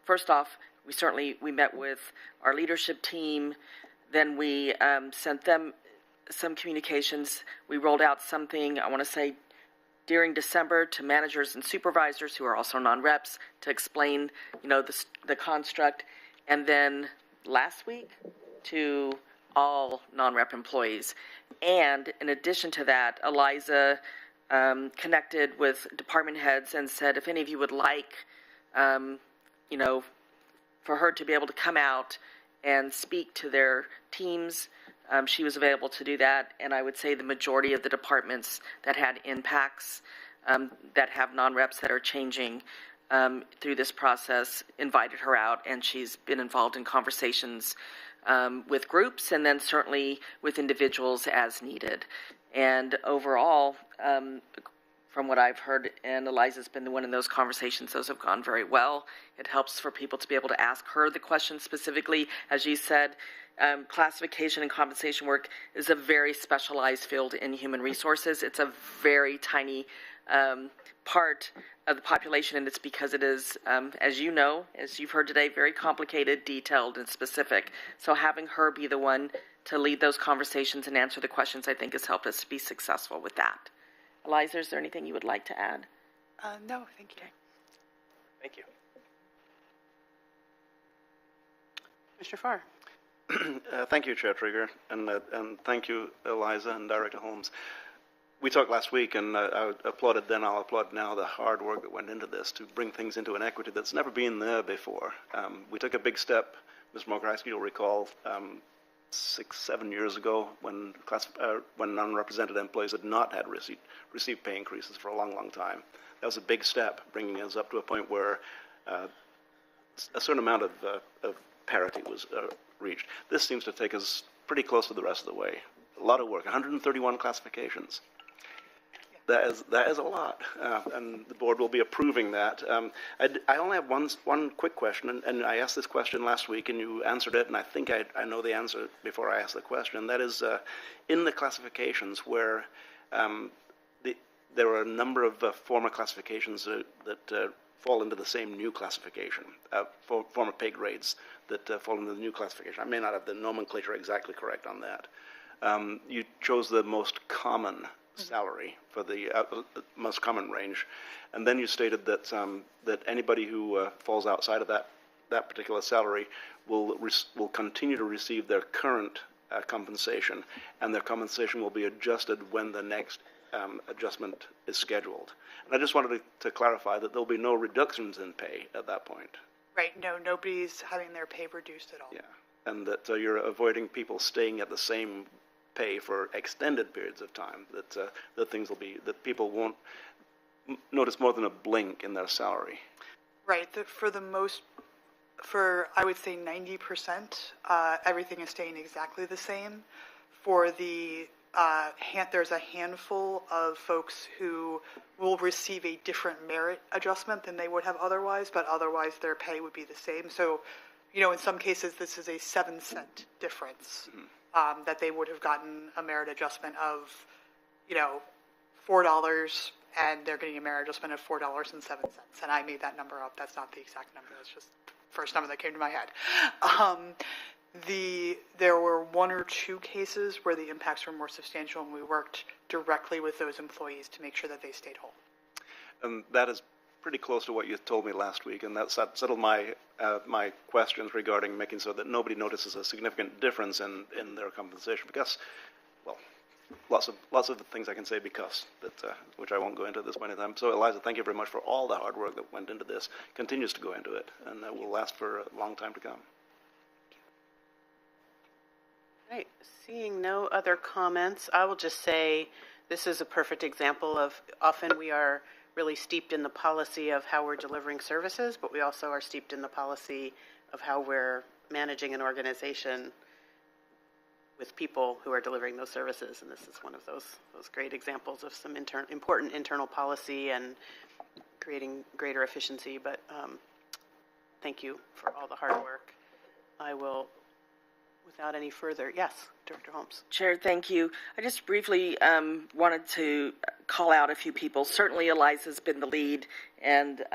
first off, we met with our leadership team, then we sent them some communications. We rolled out something, I want to say, during December to managers and supervisors who are also non-reps to explain, the construct. And then last week to all non-rep employees. And in addition to that, Eliza connected with department heads and said, if any of you would like, for her to be able to come out and speak to their teams, she was available to do that. And I would say the majority of the departments that had impacts, that have non-reps that are changing through this process, invited her out, and she's been involved in conversations with groups and then certainly with individuals as needed. And overall, from what I've heard, and Eliza's been the one in those conversations, those have gone very well. It helps for people to be able to ask her the questions specifically. As you said, classification and compensation work is a very specialized field in human resources. It's a very tiny part of the population, and it's because it is, as you know, as you've heard today, very complicated, detailed, and specific. So having her be the one to lead those conversations and answer the questions, I think, has helped us to be successful with that. Eliza, is there anything you would like to add? No, thank you. Thank you. Commissioner Farr. Thank you, Chair Trigger, and thank you, Eliza and Director Holmes. We talked last week, and I applauded then, I'll applaud now, the hard work that went into this to bring things into an equity that's never been there before. We took a big step, Ms. Mokraski, you'll recall, 6-7 years ago when non-represented employees had not had received pay increases for a long, long time. That was a big step, bringing us up to a point where a certain amount of parity was reached. This seems to take us pretty close to the rest of the way. A lot of work, 131 classifications. That is a lot, and the board will be approving that. I only have one quick question, and I asked this question last week, and you answered it, and I think I know the answer before I asked the question. That is, in the classifications where there are a number of former classifications that fall into the same new classification, former pay grades that fall into the new classification. I may not have the nomenclature exactly correct on that. You chose the most common salary for the most common range, and then you stated that that anybody who falls outside of that particular salary will continue to receive their current compensation, and their compensation will be adjusted when the next adjustment is scheduled. And I just wanted to clarify that there'll be no reductions in pay at that point. Right. No, nobody's having their pay reduced at all. Yeah, and that you're avoiding people staying at the same pay for extended periods of time, that people won't notice more than a blink in their salary. Right. For I would say 90%, everything is staying exactly the same. For the there's a handful of folks who will receive a different merit adjustment than they would have otherwise, but otherwise their pay would be the same. So, in some cases this is a 7-cent difference. Mm-hmm. That they would have gotten a merit adjustment of, $4, and they're getting a merit adjustment of $4.07. And I made that number up. That's not the exact number. That's just the first number that came to my head. There were 1 or 2 cases where the impacts were more substantial, and we worked directly with those employees to make sure that they stayed whole. And that is pretty close to what you told me last week, and that settled my my questions regarding making so that nobody notices a significant difference in their compensation. Because, well, lots of things I can say because that which I won't go into at this point in time. So, Eliza, thank you very much for all the hard work that went into this, continues to go into it, and that will last for a long time to come. Right. Seeing no other comments, I will just say this is a perfect example of often we are really steeped in the policy of how we're delivering services, but we also are steeped in the policy of how we're managing an organization with people who are delivering those services. And this is one of those great examples of some important internal policy and creating greater efficiency. But thank you for all the hard work. I will without any further, yes, Director Holmes. Chair, thank you. I just briefly wanted to call out a few people. Certainly, Eliza's been the lead and,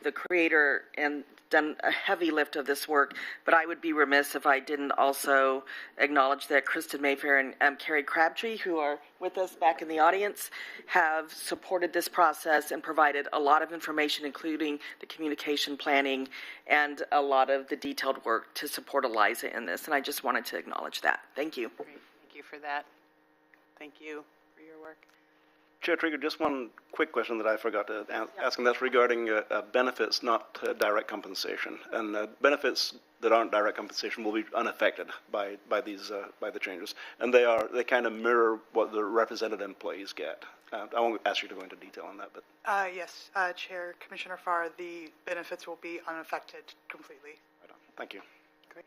the creator and done a heavy lift of this work, but I would be remiss if I didn't also acknowledge that Kristen Mayfair and Carrie Crabtree, who are with us back in the audience, have supported this process and provided a lot of information, including the communication planning and a lot of the detailed work to support Eliza in this, and I just wanted to acknowledge that. Thank you. Great. Thank you for that. Thank you for your work. Chair Trigger, just one quick question that I forgot to ask, and that's regarding benefits, not direct compensation. And benefits that aren't direct compensation will be unaffected by the changes, and they kind of mirror what the represented employees get. I won't ask you to go into detail on that, but Yes, Chair, Commissioner Farr, the benefits will be unaffected completely. right on. Thank you. Great.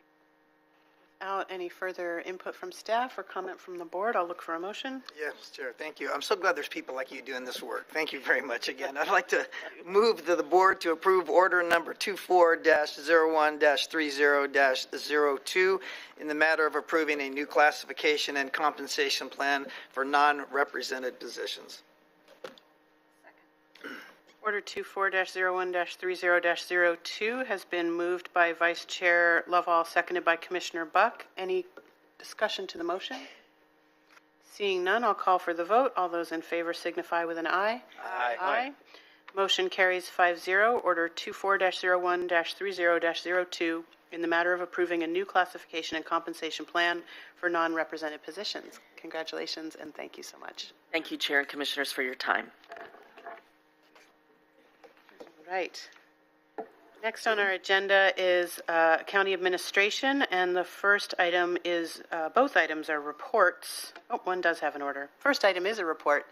Without any further input from staff or comment from the board, I'll look for a motion. Yes, Chair, thank you. I'm so glad there's people like you doing this work. Thank you very much again. I'd like to move to the board to approve order number 24-01-30-02 in the matter of approving a new classification and compensation plan for non-represented positions. Order 24-01-30-02 has been moved by Vice Chair Lovall, seconded by Commissioner Buck. Any discussion to the motion? Seeing none, I'll call for the vote. All those in favor signify with an aye. Aye. Aye. Motion carries 5-0. Order 24-01-30-02 in the matter of approving a new classification and compensation plan for non-represented positions. Congratulations and thank you so much. Thank you, Chair and Commissioners, for your time. Right. Next on our agenda is county administration, and the first item is, both items are reports. Oh, one does have an order. First item is a report,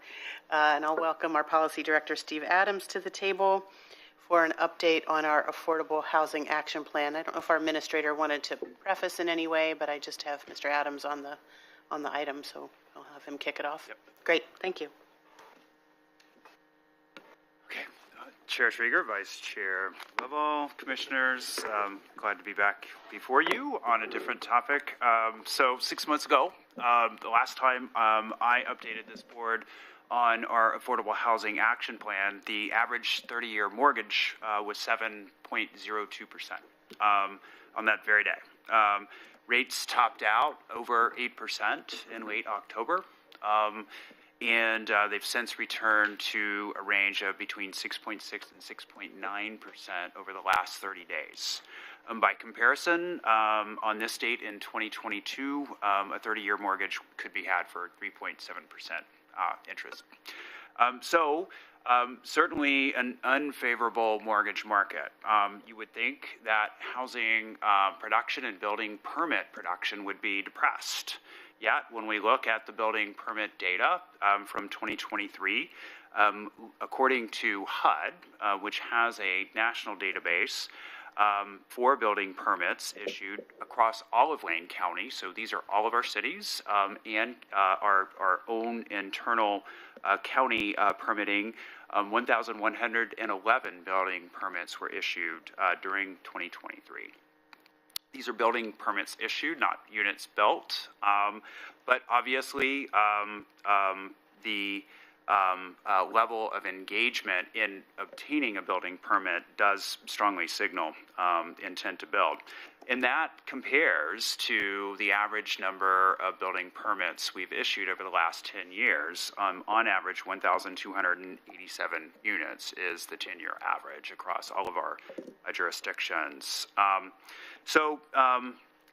and I'll welcome our Policy Director, Steve Adams, to the table for an update on our Affordable Housing Action Plan. I don't know if our administrator wanted to preface in any way, but I just have Mr. Adams on the item, so I'll have him kick it off. Yep. Great, thank you. Chair Trigger, Vice Chair Lovell, Commissioners, glad to be back before you on a different topic. So 6 months ago, the last time I updated this board on our Affordable Housing Action Plan, the average 30-year mortgage was 7.02% on that very day. Rates topped out over 8% in late October. And they've since returned to a range of between 6.6 and 6.9% over the last 30 days. By comparison, on this date in 2022, a 30-year mortgage could be had for 3.7% interest. Certainly an unfavorable mortgage market. You would think that housing production and building permit production would be depressed. Yet, when we look at the building permit data from 2023, according to HUD, which has a national database for building permits issued across all of Lane County, so these are all of our cities and our own internal county permitting, 1,111 building permits were issued during 2023. These are building permits issued, not units built. But obviously, the level of engagement in obtaining a building permit does strongly signal intent to build. And that compares to the average number of building permits we've issued over the last 10 years. On average, 1,287 units is the 10-year average across all of our jurisdictions.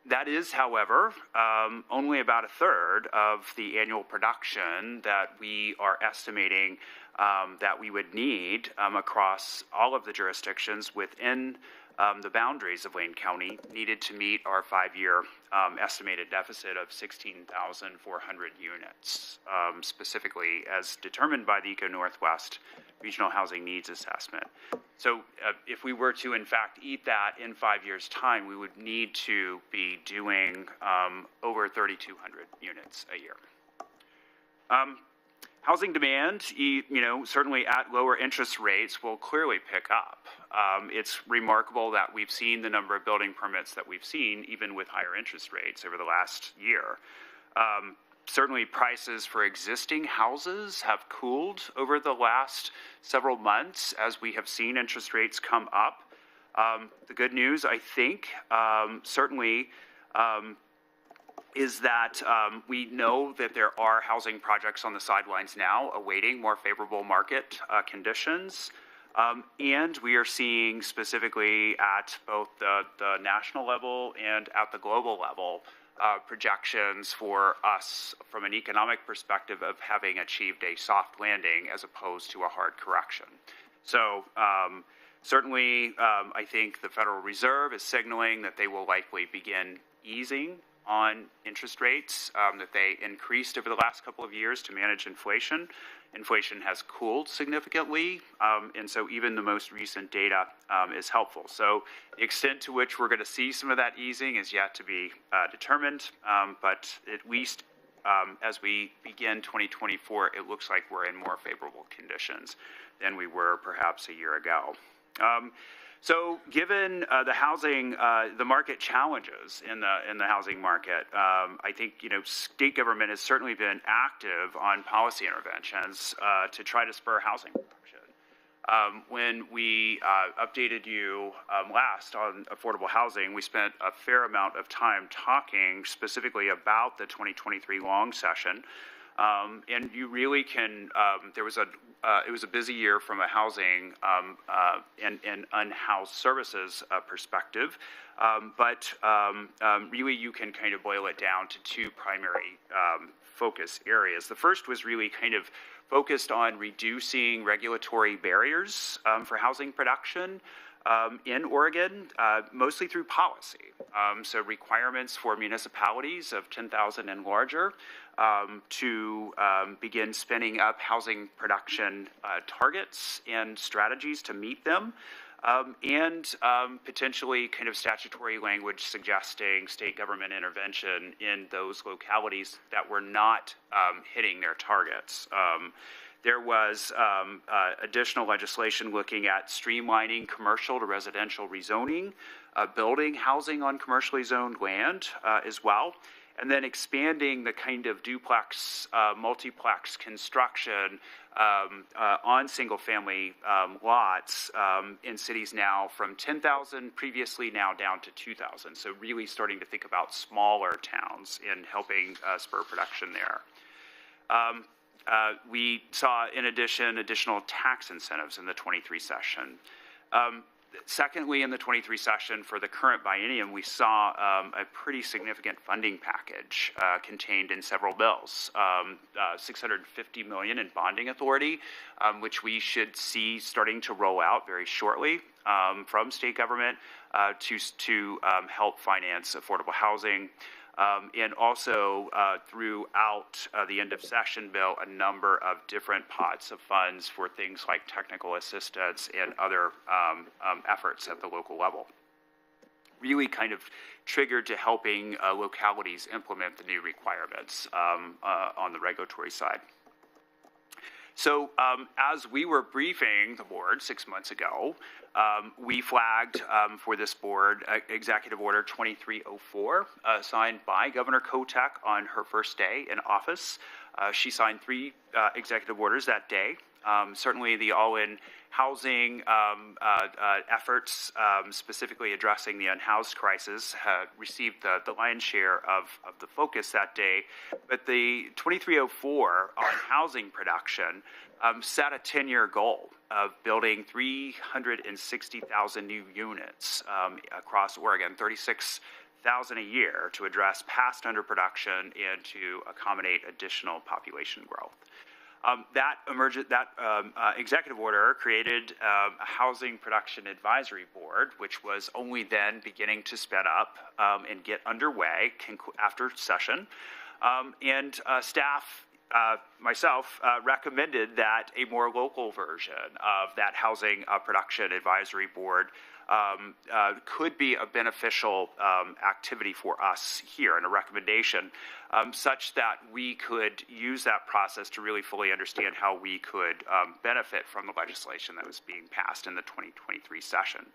That is, however, only about a third of the annual production that we are estimating that we would need across all of the jurisdictions within the boundaries of Lane County needed to meet our 5-year estimated deficit of 16,400 units, specifically as determined by the Eco Northwest Regional Housing Needs Assessment. So if we were to, in fact, eat that in 5 years' time, we would need to be doing over 3,200 units a year. Housing demand, certainly at lower interest rates, will clearly pick up. It's remarkable that we've seen the number of building permits that we've seen, even with higher interest rates over the last year. Certainly, prices for existing houses have cooled over the last several months as we have seen interest rates come up. The good news, I think, certainly, is that we know that there are housing projects on the sidelines now awaiting more favorable market conditions. And we are seeing specifically at both the national level and at the global level projections for us from an economic perspective of having achieved a soft landing as opposed to a hard correction. So certainly I think the Federal Reserve is signaling that they will likely begin easing on interest rates that they increased over the last couple of years to manage inflation. Inflation has cooled significantly, and so even the most recent data is helpful. So the extent to which we're going to see some of that easing is yet to be determined, but at least as we begin 2024, it looks like we're in more favorable conditions than we were perhaps a year ago. So given the market challenges in the housing market, I think, state government has certainly been active on policy interventions to try to spur housing production. When we updated you last on affordable housing, we spent a fair amount of time talking specifically about the 2023 long session. And you really can, it was a busy year from a housing and unhoused services perspective, but really you can kind of boil it down to two primary focus areas. The first was really kind of focused on reducing regulatory barriers for housing production in Oregon, mostly through policy. So requirements for municipalities of 10,000 and larger to begin spinning up housing production targets and strategies to meet them, and potentially kind of statutory language suggesting state government intervention in those localities that were not hitting their targets. There was additional legislation looking at streamlining commercial to residential rezoning, building housing on commercially zoned land as well, and then expanding the kind of duplex, multiplex construction on single-family lots in cities now from 10,000 previously now down to 2,000. So really starting to think about smaller towns in helping spur production there. We saw, in addition, additional tax incentives in the 23 session. Secondly, in the 23 session for the current biennium, we saw a pretty significant funding package contained in several bills. $650 million in bonding authority, which we should see starting to roll out very shortly from state government to help finance affordable housing. And also throughout the end of session bill, a number of different pots of funds for things like technical assistance and other efforts at the local level. Really kind of triggered to helping localities implement the new requirements on the regulatory side. So as we were briefing the board 6 months ago, we flagged for this board Executive Order 2304, signed by Governor Kotek on her first day in office. She signed 3 executive orders that day. Certainly the all-in housing efforts, specifically addressing the unhoused crisis, received the lion's share of the focus that day. But the 2304 on housing production set a 10-year goal of building 360,000 new units across Oregon, 36,000 a year, to address past underproduction and to accommodate additional population growth. That executive order created a housing production advisory board, which was only then beginning to sped up and get underway after session. And staff, myself, recommended that a more local version of that housing production advisory board could be a beneficial activity for us here, and a recommendation, such that we could use that process to really fully understand how we could benefit from the legislation that was being passed in the 2023 session.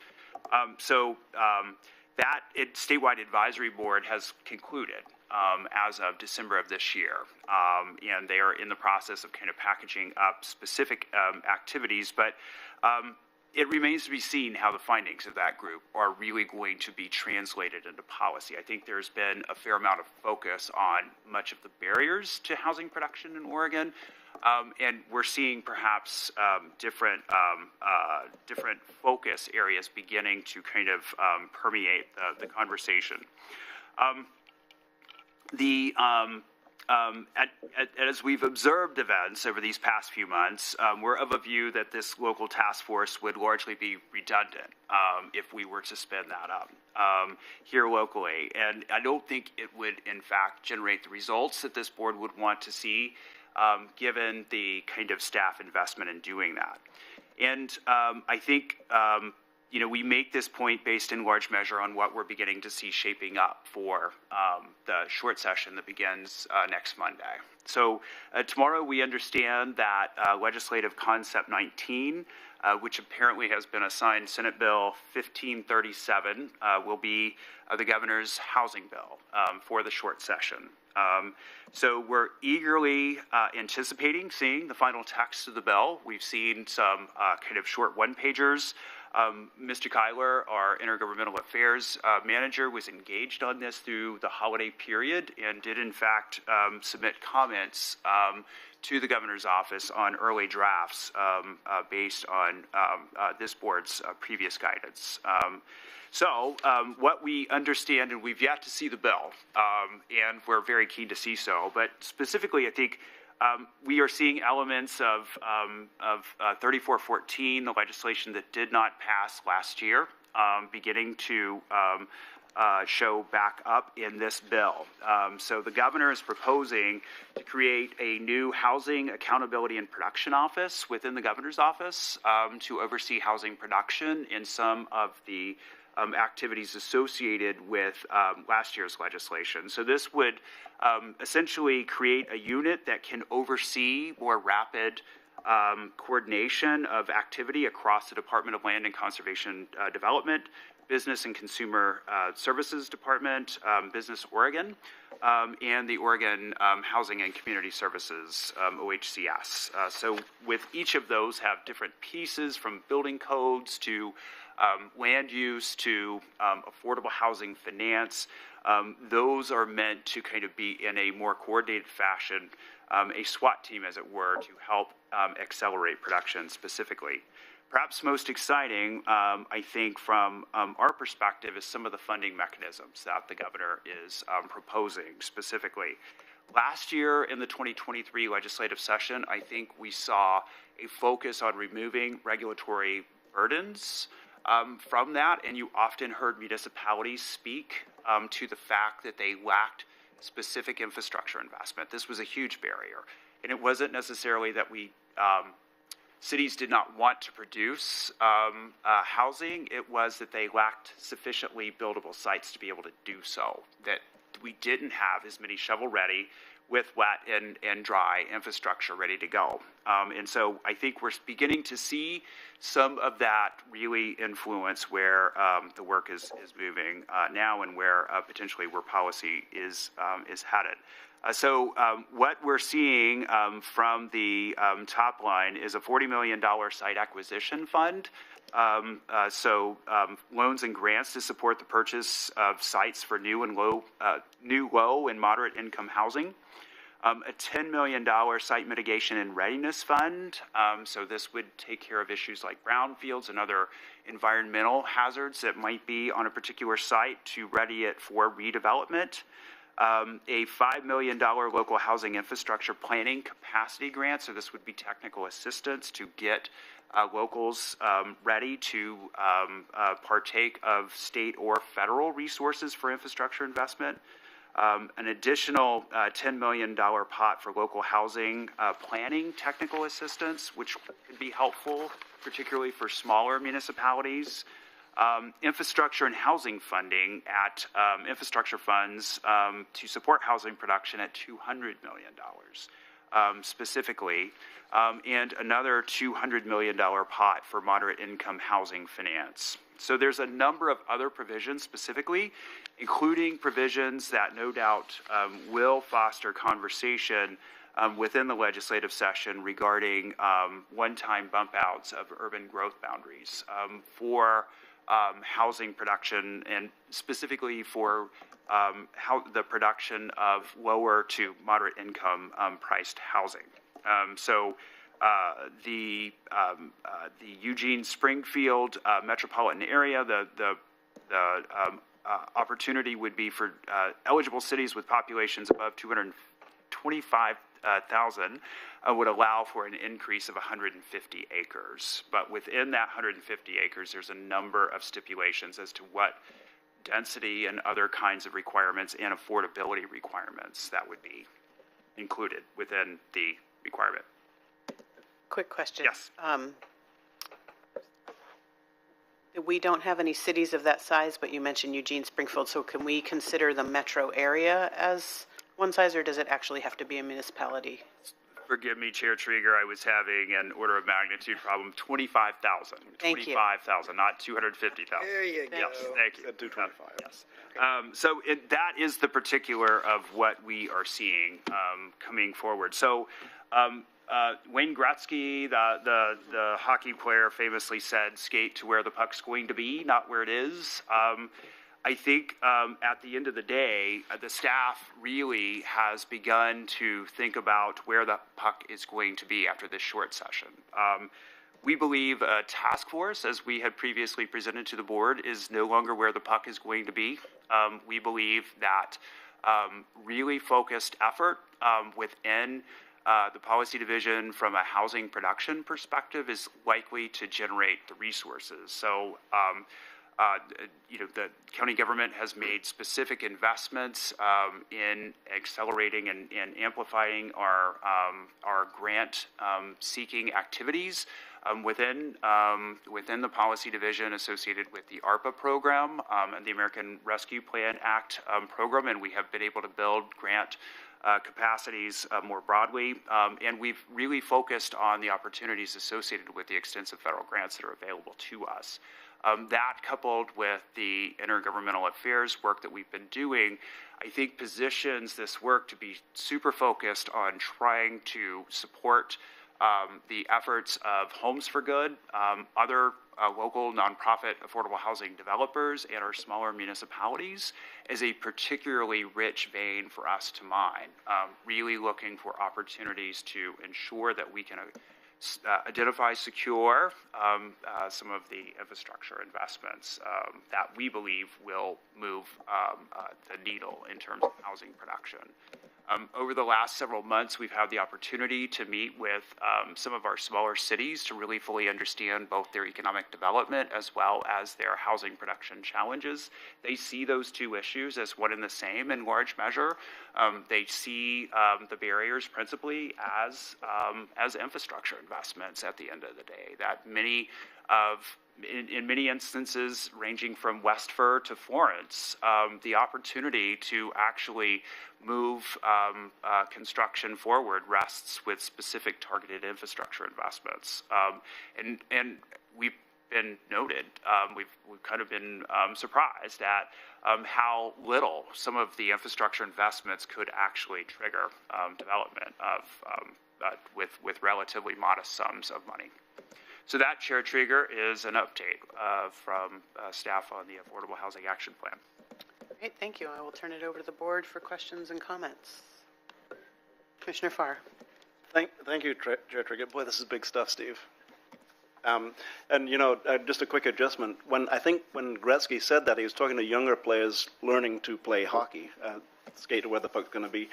That statewide advisory board has concluded as of December of this year, and they are in the process of kind of packaging up specific activities, but it remains to be seen how the findings of that group are really going to be translated into policy. I think there's been a fair amount of focus on much of the barriers to housing production in Oregon, and we're seeing perhaps different focus areas beginning to kind of permeate the conversation. As we've observed events over these past few months, we're of a view that this local task force would largely be redundant if we were to spin that up here locally. And I don't think it would, in fact, generate the results that this board would want to see, given the kind of staff investment in doing that. And I think we make this point based in large measure on what we're beginning to see shaping up for the short session that begins next Monday. So tomorrow we understand that Legislative Concept 19, which apparently has been assigned Senate Bill 1537, will be the governor's housing bill for the short session. So we're eagerly anticipating seeing the final text of the bill. We've seen some kind of short one-pagers. Mr. Kyler, our intergovernmental affairs manager, was engaged on this through the holiday period and did, in fact, submit comments to the governor's office on early drafts based on this board's previous guidance. So what we understand, and we've yet to see the bill, and we're very keen to see so, but specifically, I think we are seeing elements of 3414, the legislation that did not pass last year, beginning to show back up in this bill. So the governor is proposing to create a new Housing Accountability and Production Office within the governor's office to oversee housing production in some of the activities associated with last year's legislation. So this would essentially create a unit that can oversee more rapid coordination of activity across the Department of Land and Conservation Development, Business and Consumer Services Department, Business Oregon, and the Oregon Housing and Community Services, OHCS. So with each of those have different pieces, from building codes to land use to affordable housing finance. Those are meant to kind of be in a more coordinated fashion, a SWAT team, as it were, to help accelerate production specifically. Perhaps most exciting, I think, from our perspective, is some of the funding mechanisms that the governor is proposing specifically. Last year in the 2023 legislative session, I think we saw a focus on removing regulatory burdens from that, and you often heard municipalities speak to the fact that they lacked specific infrastructure investment. This was a huge barrier, and it wasn't necessarily that cities did not want to produce housing. It was that they lacked sufficiently buildable sites to be able to do so, that we didn't have as many shovel-ready with wet and dry infrastructure ready to go. And so I think we're beginning to see some of that really influence where the work is moving now, and where potentially where policy is headed. So what we're seeing from the top line is a $40 million site acquisition fund. Loans and grants to support the purchase of sites for new low and moderate income housing. A $10 million site mitigation and readiness fund. So this would take care of issues like brownfields and other environmental hazards that might be on a particular site to ready it for redevelopment. A $5 million local housing infrastructure planning capacity grant. So this would be technical assistance to get locals ready to partake of state or federal resources for infrastructure investment. An additional $10 million pot for local housing planning technical assistance, which could be helpful, particularly for smaller municipalities. Infrastructure and housing funding at infrastructure funds to support housing production at $200 million specifically, and another $200 million pot for moderate income housing finance. So there's a number of other provisions specifically, including provisions that no doubt will foster conversation within the legislative session regarding one-time bump outs of urban growth boundaries for housing production, and specifically for how the production of lower to moderate income priced housing. The Eugene Springfield metropolitan area, the opportunity would be for eligible cities with populations above 225,000 would allow for an increase of 150 acres. But within that 150 acres, there's a number of stipulations as to what density and other kinds of requirements and affordability requirements that would be included within the requirement. Quick question. Yes. We don't have any cities of that size, but you mentioned Eugene, Springfield, so can we consider the metro area as one size, or does it actually have to be a municipality? Forgive me, Chair Trieger, I was having an order of magnitude problem, 25,000. Thank you. 25,000, not 250,000. There you go. Yes, thank you. 225. Yes. So that is the particular of what we are seeing coming forward. So Wayne Gretzky, the hockey player, famously said, skate to where the puck's going to be, not where it is. I think at the end of the day, the staff really has begun to think about where the puck is going to be after this short session. We believe a task force, as we had previously presented to the board, is no longer where the puck is going to be. We believe that really focused effort within the policy division from a housing production perspective is likely to generate the resources. So, the county government has made specific investments in accelerating and amplifying our grant seeking activities within the policy division associated with the ARPA program and the American Rescue Plan Act program, and we have been able to build grant capacities more broadly, and we've really focused on the opportunities associated with the extensive federal grants that are available to us. That, coupled with the intergovernmental affairs work that we've been doing, I think positions this work to be super focused on trying to support the efforts of Homes for Good, other local nonprofit affordable housing developers, and our smaller municipalities as a particularly rich vein for us to mine, really looking for opportunities to ensure that we can identify, secure some of the infrastructure investments that we believe will move the needle in terms of housing production. Over the last several months, we've had the opportunity to meet with some of our smaller cities to really fully understand both their economic development as well as their housing production challenges. They see those two issues as one and the same in large measure. They see the barriers principally as infrastructure investments at the end of the day, that many of in many instances, ranging from Westford to Florence, the opportunity to actually move construction forward rests with specific targeted infrastructure investments. And we've been noted, we've kind of been surprised at how little some of the infrastructure investments could actually trigger development of with relatively modest sums of money. So that, Chair Trieger, is an update from staff on the Affordable Housing Action Plan. Great, thank you. I will turn it over to the board for questions and comments. Commissioner Farr. Thank you, Chair Trieger. Boy, this is big stuff, Steve. Just a quick adjustment. When Gretzky said that, he was talking to younger players learning to play hockey, skate to where the puck's going to be.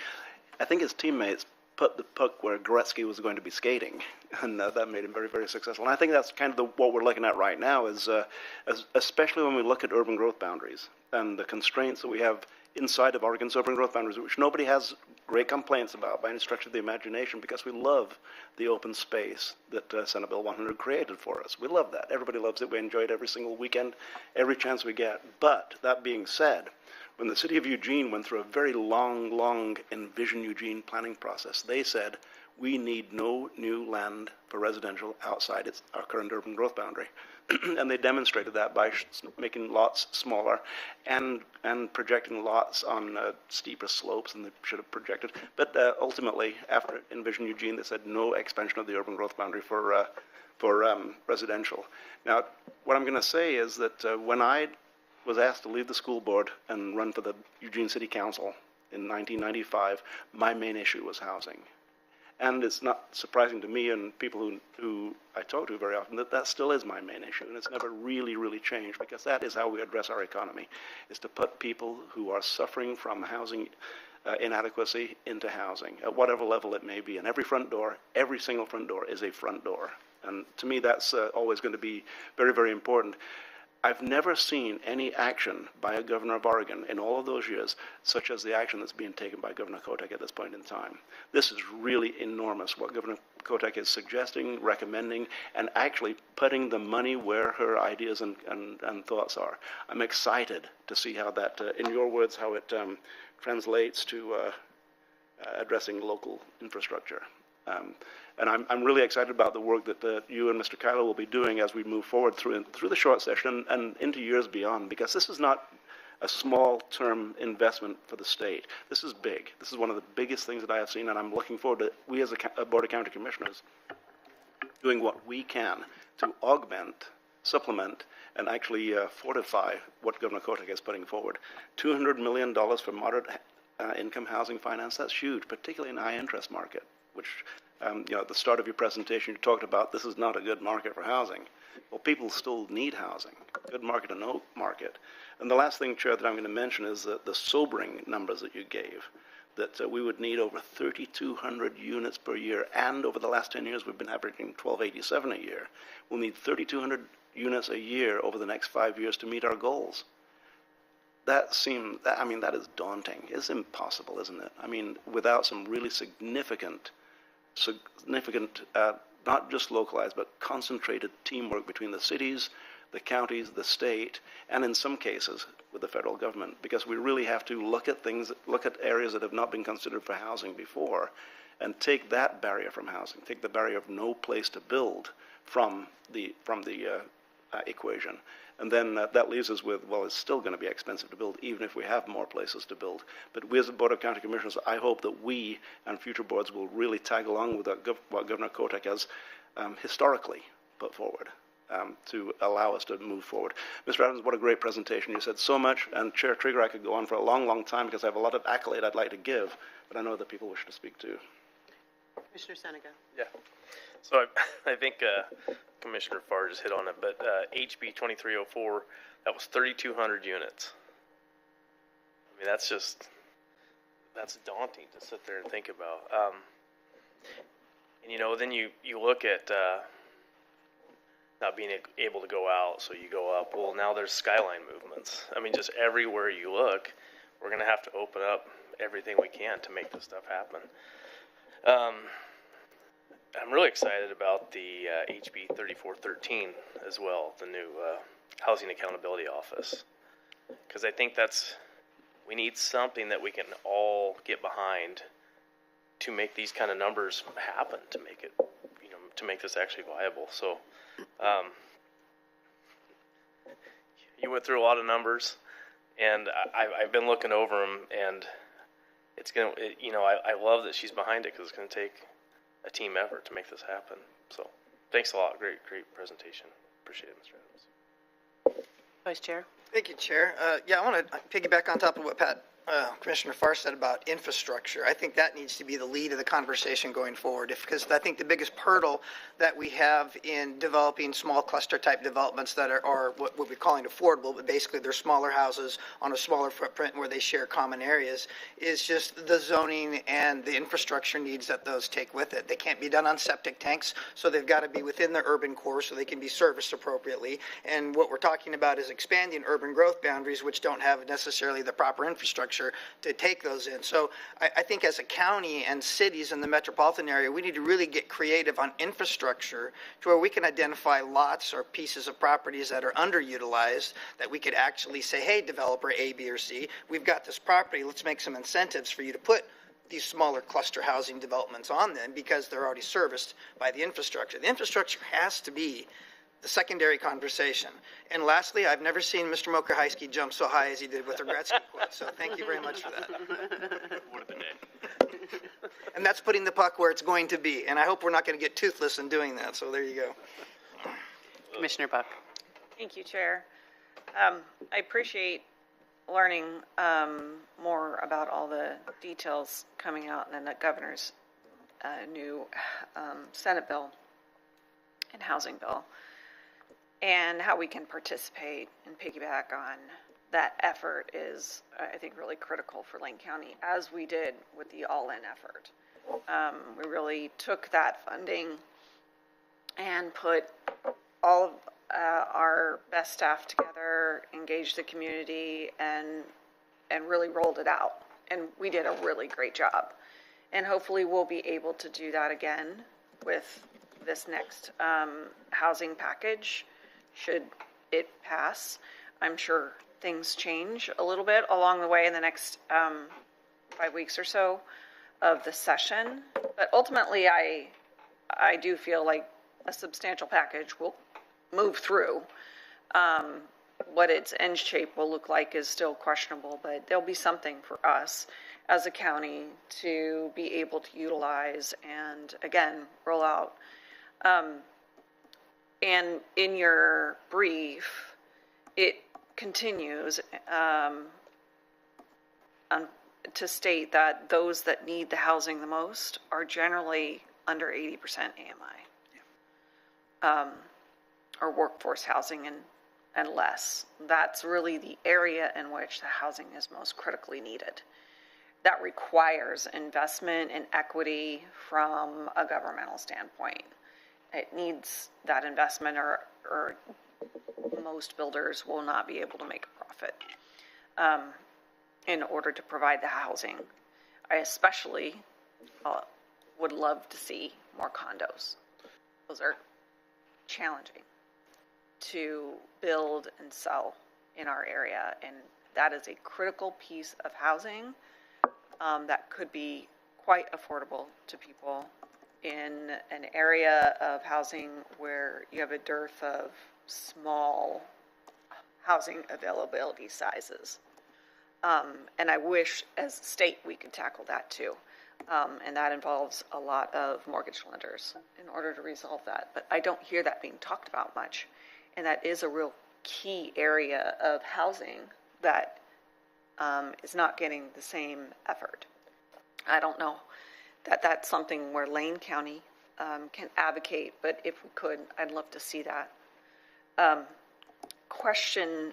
I think his teammates put the puck where Gretzky was going to be skating, and that made him very, very successful. And I think that's kind of what we're looking at right now, is especially when we look at urban growth boundaries and the constraints that we have inside of Oregon's urban growth boundaries, which nobody has great complaints about by any stretch of the imagination, because we love the open space that Senate Bill 100 created for us. We love that. Everybody loves it. We enjoy it every single weekend, every chance we get. But that being said, when the city of Eugene went through a very long Envision Eugene planning process, they said, we need no new land for residential outside our current urban growth boundary. And they demonstrated that by making lots smaller and projecting lots on steeper slopes than they should have projected. But ultimately, after Envision Eugene, they said no expansion of the urban growth boundary for residential. Now, what I'm going to say is that when I was asked to leave the school board and run for the Eugene City Council in 1995, my main issue was housing. And it's not surprising to me and people who I talk to very often that still is my main issue, and it's never really changed, because that is how we address our economy, is to put people who are suffering from housing inadequacy into housing, at whatever level it may be. And every single front door is a front door. And to me, that's always going to be very important. I've never seen any action by a governor of Oregon in all of those years, such as the action that's being taken by Governor Kotek at this point in time. This is really enormous, what Governor Kotek is suggesting, recommending, and actually putting the money where her ideas and thoughts are. I'm excited to see how that, in your words, how it translates to addressing local infrastructure. And I'm really excited about the work that you and Mr. Kyler will be doing as we move forward through the short session and into years beyond, because this is not a small-term investment for the state. This is big. This is one of the biggest things that I have seen, and I'm looking forward to we as a Board of County Commissioners doing what we can to augment, supplement, and actually fortify what Governor Kotek is putting forward. $200 million for moderate income housing finance, that's huge, particularly in a high-interest market, which at the start of your presentation, you talked about this is not a good market for housing. Well, people still need housing, good market or no market. And the last thing, Chair, that I'm going to mention is the sobering numbers that you gave, that we would need over 3,200 units per year, and over the last 10 years, we've been averaging 1,287 a year. We'll need 3,200 units a year over the next 5 years to meet our goals. That is daunting. It's impossible, isn't it? I mean, without some really significant, not just localized, but concentrated teamwork between the cities, the counties, the state, and in some cases with the federal government, because we really have to look at areas that have not been considered for housing before, and take that barrier from housing, take the barrier of no place to build from the equation. And then that leaves us with, well, it's still going to be expensive to build, even if we have more places to build. But we as a Board of County Commissioners, I hope that we and future boards will really tag along with what Governor Kotek has historically put forward to allow us to move forward. Mr. Adams, what a great presentation. You said so much, and Chair Trigger, I could go on for a long time because I have a lot of accolade I'd like to give, but I know that people wish to speak too. Commissioner Seneca. Yeah. So I think Commissioner Farr just hit on it, but HB 2304, that was 3,200 units. I mean, that's daunting to sit there and think about. And then you look at not being able to go out, so you go up. Well, now there's skyline movements. I mean, just everywhere you look, we're going to have to open up everything we can to make this stuff happen. I'm really excited about the HB 3413 as well, the new Housing Accountability Office, because I think we need something that we can all get behind to make these kind of numbers happen, to make it, to make this actually viable. So, you went through a lot of numbers, and I've been looking over them, and it's gonna, I love that she's behind it, because it's going to take a team effort to make this happen. So, thanks a lot. Great presentation. Appreciate it, Mr. Adams. Vice Chair. Thank you, Chair. I want to piggyback on top of what Commissioner Farr said about infrastructure. I think that needs to be the lead of the conversation going forward, because I think the biggest hurdle that we have in developing small cluster type developments that are what we're calling affordable, but basically they're smaller houses on a smaller footprint where they share common areas, is just the zoning and the infrastructure needs that those take with it. They can't be done on septic tanks, so they've got to be within the urban core so they can be serviced appropriately. And what we're talking about is expanding urban growth boundaries, which don't have necessarily the proper infrastructure infrastructure to take those in. So I think as a county and cities in the metropolitan area, we need to really get creative on infrastructure to where we can identify lots or pieces of properties that are underutilized that we could actually say, hey, developer A, B, or C, we've got this property, let's make some incentives for you to put these smaller cluster housing developments on them because they're already serviced by the infrastructure. The infrastructure has to be the secondary conversation. And lastly, I've never seen Mr. Mokrahysky jump so high as he did with the Gretzky quote, so thank you very much for that. Would have been it. And that's putting the puck where it's going to be, and I hope we're not going to get toothless in doing that, so there you go. Commissioner Buck. Thank you, Chair. I appreciate learning more about all the details coming out in the governor's new Senate bill and housing bill, and how we can participate and piggyback on that effort is, I think, really critical for Lane County, as we did with the all-in effort. We really took that funding and put all of our best staff together, engaged the community, and really rolled it out. And we did a really great job. And hopefully we'll be able to do that again with this next housing package, should it pass. I'm sure things change a little bit along the way in the next 5 weeks or so of the session. But ultimately, I do feel like a substantial package will move through. What its end shape will look like is still questionable, but there'll be something for us as a county to be able to utilize and, again, roll out. And in your brief, it continues to state that those that need the housing the most are generally under 80% AMI. Or workforce housing and less. That's really the area in which the housing is most critically needed. That requires investment and equity from a governmental standpoint. It needs that investment, or most builders will not be able to make a profit in order to provide the housing. I especially would love to see more condos. Those are challenging to build and sell in our area, and that is a critical piece of housing that could be quite affordable to people in an area of housing where you have a dearth of small housing availability sizes. And I wish as a state we could tackle that too. And that involves a lot of mortgage lenders in order to resolve that. But I don't hear that being talked about much. And that is a real key area of housing that is not getting the same effort. I don't know that that's something where Lane County can advocate, but if we could, I'd love to see that. Question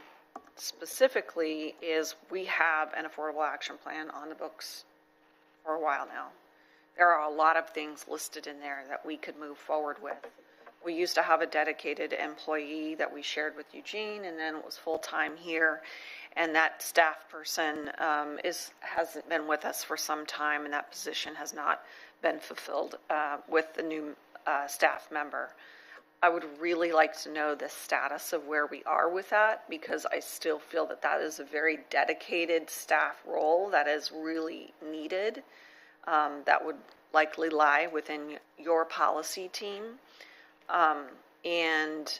specifically is, we have an affordable action plan on the books for a while now. There are a lot of things listed in there that we could move forward with. We used to have a dedicated employee that we shared with Eugene, and then it was full-time here. And that staff person hasn't been with us for some time, and that position has not been fulfilled with the new staff member. I would really like to know the status of where we are with that, because I still feel that that is a very dedicated staff role that is really needed. That would likely lie within your policy team. And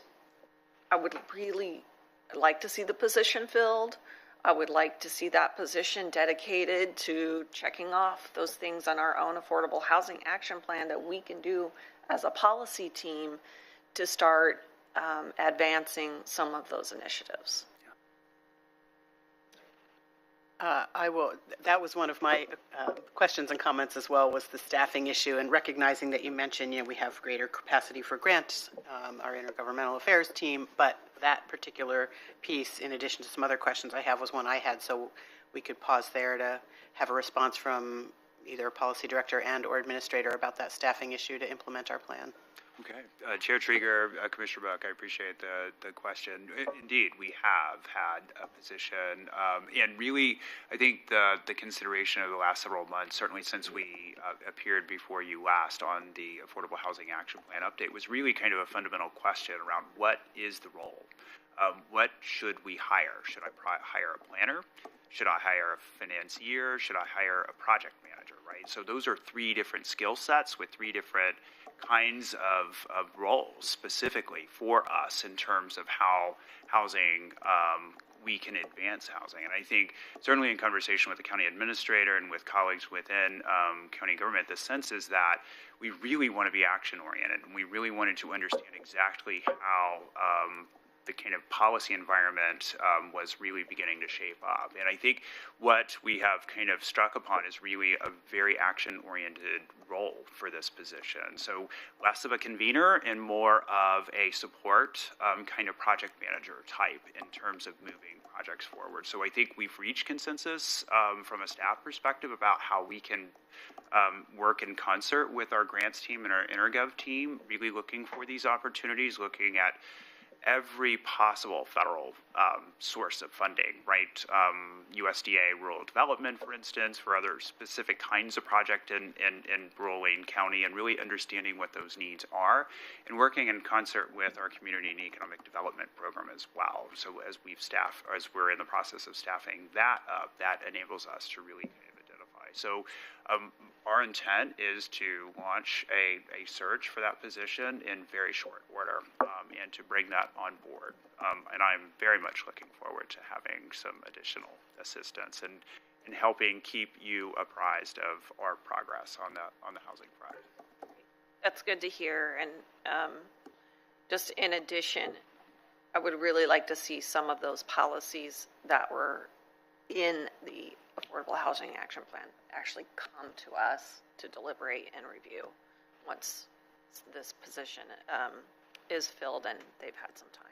I would really like to see the position filled. I would like to see that position dedicated to checking off those things on our own affordable housing action plan that we can do as a policy team to start advancing some of those initiatives. That was one of my questions and comments as well, was the staffing issue, and recognizing that you mentioned, we have greater capacity for grants, our intergovernmental affairs team, but that particular piece, in addition to some other questions I have, was one I had, so we could pause there to have a response from either a policy director and or administrator about that staffing issue to implement our plan. Okay. Chair Trieger, Commissioner Buck, I appreciate the question. Indeed, we have had a position, and really, I think the consideration of the last several months, certainly since we appeared before you last on the Affordable Housing Action Plan update, was really kind of a fundamental question around what is the role? What should we hire? Should I hire a planner? Should I hire a financier? Should I hire a project manager, right? So those are three different skill sets with three different kinds of roles specifically for us in terms of how housing, we can advance housing. And I think certainly in conversation with the county administrator and with colleagues within county government, the sense is that we really want to be action oriented and we really wanted to understand exactly how the kind of policy environment was really beginning to shape up. And I think what we have kind of struck upon is really a very action-oriented role for this position. So less of a convener and more of a support kind of project manager type in terms of moving projects forward. So I think we've reached consensus from a staff perspective about how we can work in concert with our grants team and our InterGov team, really looking for these opportunities, looking at every possible federal source of funding, right? USDA rural development, for instance, for other specific kinds of project in rural Lane County, and really understanding what those needs are, and working in concert with our community and economic development program as well. So as we're in the process of staffing that up, that enables us to really kind of identify. So our intent is to launch a search for that position in very short order and to bring that on board. And I'm very much looking forward to having some additional assistance and helping keep you apprised of our progress on the housing front. That's good to hear. And just in addition, I would really like to see some of those policies that were in the Affordable Housing Action Plan actually come to us to deliberate and review once this position is filled and they've had some time.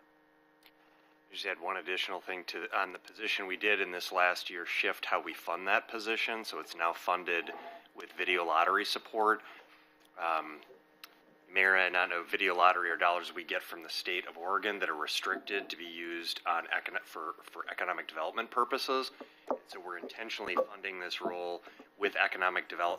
Just add one additional thing on the position. We did in this last year shift how we fund that position, so it's now funded with video lottery support. You may or may not know, video lottery are dollars we get from the state of Oregon that are restricted to be used on for economic development purposes. So we're intentionally funding this role with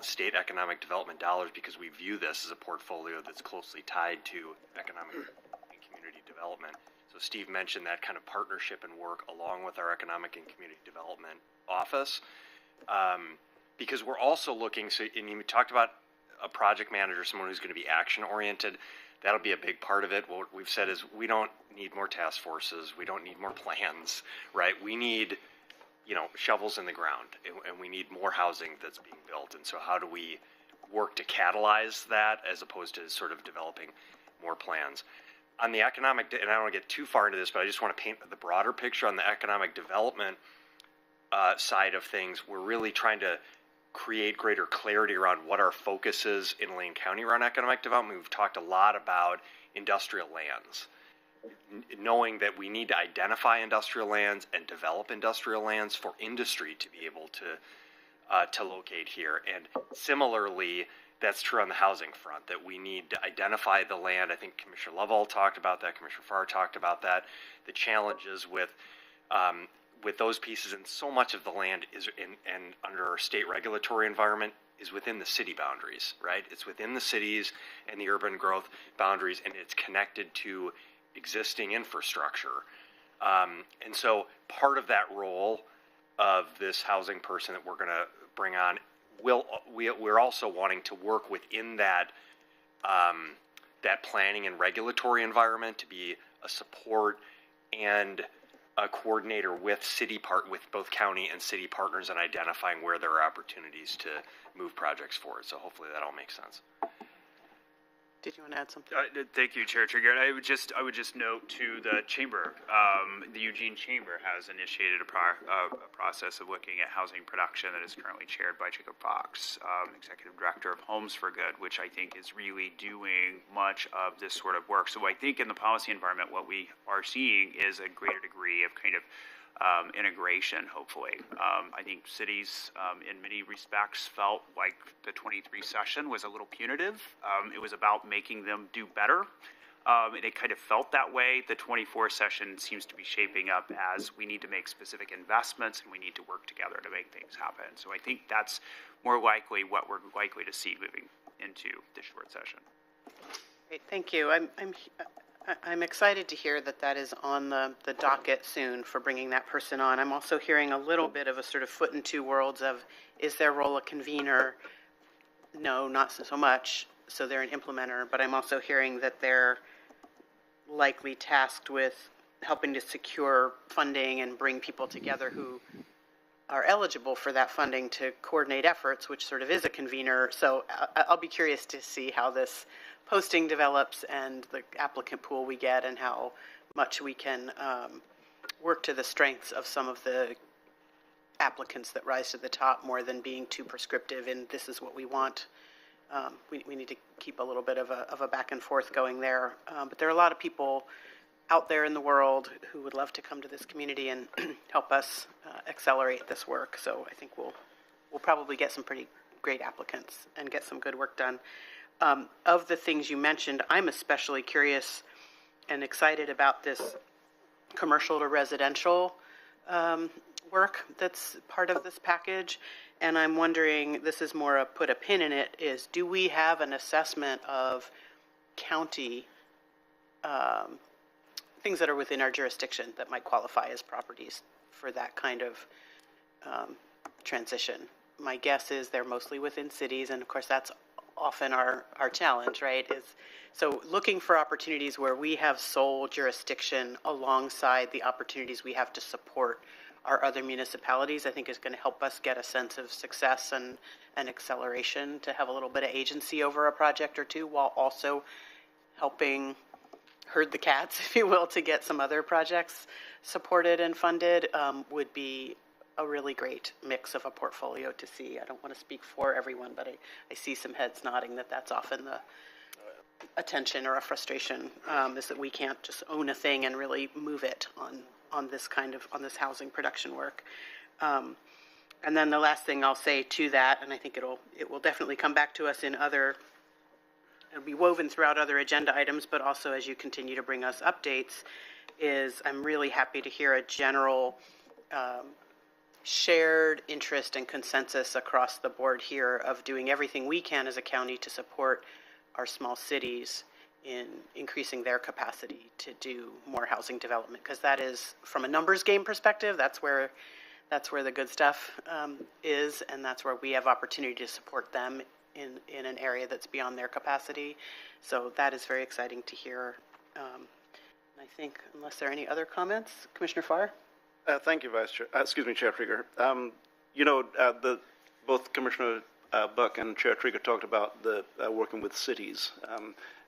state economic development dollars because we view this as a portfolio that's closely tied to economic and community development. So Steve mentioned that kind of partnership and work along with our economic and community development office, because we're also looking. So, and you talked about a project manager, someone who's going to be action oriented. That'll be a big part of it. What we've said is we don't need more task forces. We don't need more plans, right? We need, shovels in the ground, and we need more housing that's being built. And so how do we work to catalyze that as opposed to sort of developing more plans? On the economic, and I don't want to get too far into this, but I just want to paint the broader picture on the economic development side of things. We're really trying to create greater clarity around what our focus is in Lane County around economic development. We've talked a lot about industrial lands, knowing that we need to identify industrial lands and develop industrial lands for industry to be able to locate here. And similarly, that's true on the housing front, that we need to identify the land. I think Commissioner Lovell talked about that. Commissioner Farr talked about that. The challenges with those pieces, and so much of the land is and under our state regulatory environment is within the city boundaries, right? It's within the cities and the urban growth boundaries, and it's connected to existing infrastructure. And so part of that role of this housing person that we're going to bring on, we're also wanting to work within that that planning and regulatory environment to be a support and a coordinator with with both county and city partners and identifying where there are opportunities to move projects forward. So hopefully that all makes sense. Did you want to add something? Thank you, Chair Trigger. I would just note to the Chamber, the Eugene Chamber has initiated a process of looking at housing production that is currently chaired by Jacob Fox, Executive Director of Homes for Good, which I think is really doing much of this sort of work. So I think in the policy environment, what we are seeing is a greater degree of kind of integration, hopefully. I think cities, in many respects, felt like the 23 session was a little punitive. It was about making them do better. And it kind of felt that way. The 24 session seems to be shaping up as we need to make specific investments and we need to work together to make things happen. So I think that's more likely what we're likely to see moving into the short session. Great, thank you. I'm excited to hear that that is on the docket soon for bringing that person on. I'm also hearing a little bit of a sort of foot in two worlds of, is their role a convener? No, not so much. So they're an implementer, but I'm also hearing that they're likely tasked with helping to secure funding and bring people together who are eligible for that funding to coordinate efforts, which sort of is a convener. So I'll be curious to see how this posting develops and the applicant pool we get and how much we can work to the strengths of some of the applicants that rise to the top more than being too prescriptive in this is what we want. We need to keep a little bit of a back and forth going there. But there are a lot of people out there in the world who would love to come to this community and help us accelerate this work. So I think we'll probably get some pretty great applicants and get some good work done. Of the things you mentioned, I'm especially curious and excited about this commercial to residential work that's part of this package. And I'm wondering, this is more a put a pin in it, is do we have an assessment of county things that are within our jurisdiction that might qualify as properties for that kind of transition? My guess is they're mostly within cities, and of course that's often our challenge, right? So looking for opportunities where we have sole jurisdiction alongside the opportunities we have to support our other municipalities, I think is going to help us get a sense of success and acceleration to have a little bit of agency over a project or two while also helping herd the cats, if you will, to get some other projects supported and funded would be a really great mix of a portfolio to see. I don't want to speak for everyone, but I see some heads nodding that that's often the attention or a frustration is that we can't just own a thing and really move it on this this housing production work. And then the last thing I'll say to that, and I think it will definitely come back to us in it'll be woven throughout other agenda items, but also as you continue to bring us updates, is I'm really happy to hear a general shared interest and consensus across the board here of doing everything we can as a county to support our small cities in increasing their capacity to do more housing development, because that is, from a numbers game perspective, that's where the good stuff is, and that's where we have opportunity to support them in an area that's beyond their capacity. So that is very exciting to hear. I think, unless there are any other comments, Commissioner Farr? Thank you, Chair Trieger. Both Commissioner Buck and Chair Trieger talked about the working with cities.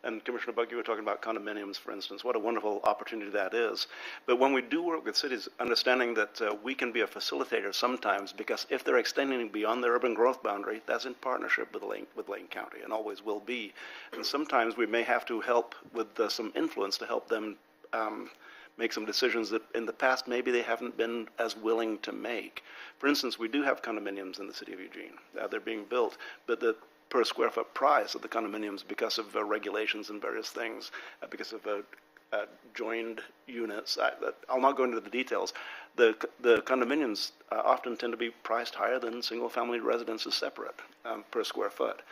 And Commissioner Buck, you were talking about condominiums, for instance. What a wonderful opportunity that is. But when we do work with cities, understanding that we can be a facilitator sometimes, because if they're extending beyond their urban growth boundary, that's in partnership with Lane County and always will be. And sometimes we may have to help with some influence to help them make some decisions that in the past maybe they haven't been as willing to make. For instance, we do have condominiums in the city of Eugene. They're being built, but the per square foot price of the condominiums, because of regulations and various things, because of joined units, I'll not go into the details. The condominiums often tend to be priced higher than single-family residences separate per square foot.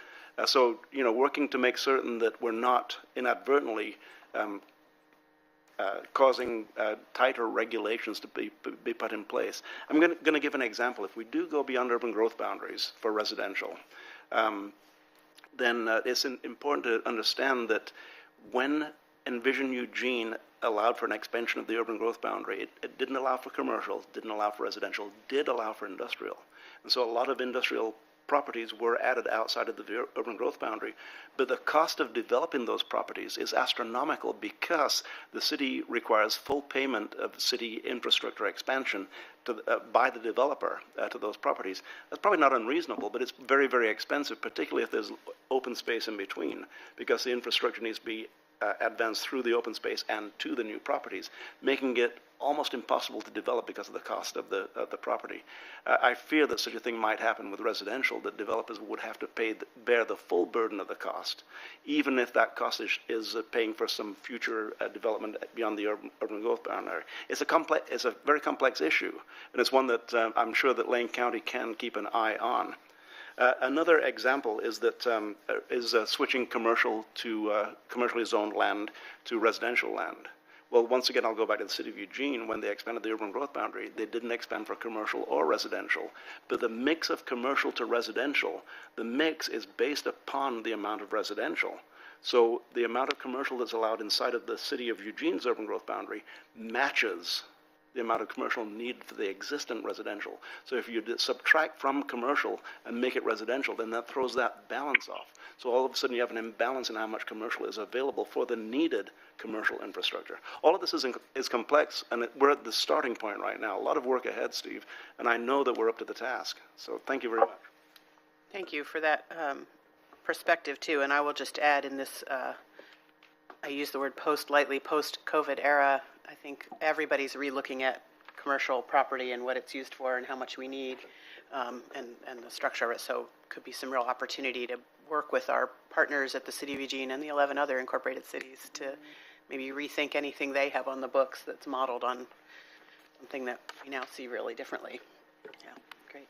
So, working to make certain that we're not inadvertently causing tighter regulations to be put in place. I'm going to give an example. If we do go beyond urban growth boundaries for residential, then it's important to understand that when Envision Eugene allowed for an expansion of the urban growth boundary, it didn't allow for commercial, didn't allow for residential, did allow for industrial. And so a lot of industrial properties were added outside of the urban growth boundary, but the cost of developing those properties is astronomical because the city requires full payment of city infrastructure expansion by the developer to those properties. That's probably not unreasonable, but it's very, very expensive, particularly if there's open space in between, because the infrastructure needs to be advance through the open space and to the new properties, making it almost impossible to develop because of the cost of the property. I fear that such a thing might happen with residential, that developers would have to bear the full burden of the cost, even if that cost is paying for some future development beyond the urban growth boundary. It's a very complex issue, and it's one that I'm sure that Lane County can keep an eye on. Another example is that switching commercial to commercially zoned land to residential land. Well, once again, I'll go back to the city of Eugene. When they expanded the urban growth boundary, they didn't expand for commercial or residential. But the mix of commercial to residential, the mix is based upon the amount of residential. So the amount of commercial that's allowed inside of the city of Eugene's urban growth boundary matches the amount of commercial needed for the existing residential. So if you subtract from commercial and make it residential, then that throws that balance off. So all of a sudden you have an imbalance in how much commercial is available for the needed commercial infrastructure. All of this is complex, and we're at the starting point right now. A lot of work ahead, Steve, and I know that we're up to the task. So thank you very much. Thank you for that perspective, too. And I will just add in this, I use the word post lightly, post-COVID era, I think everybody's relooking at commercial property and what it's used for and how much we need and the structure of it. So could be some real opportunity to work with our partners at the City of Eugene and the 11 other incorporated cities to maybe rethink anything they have on the books that's modeled on something that we now see really differently. Yeah, great.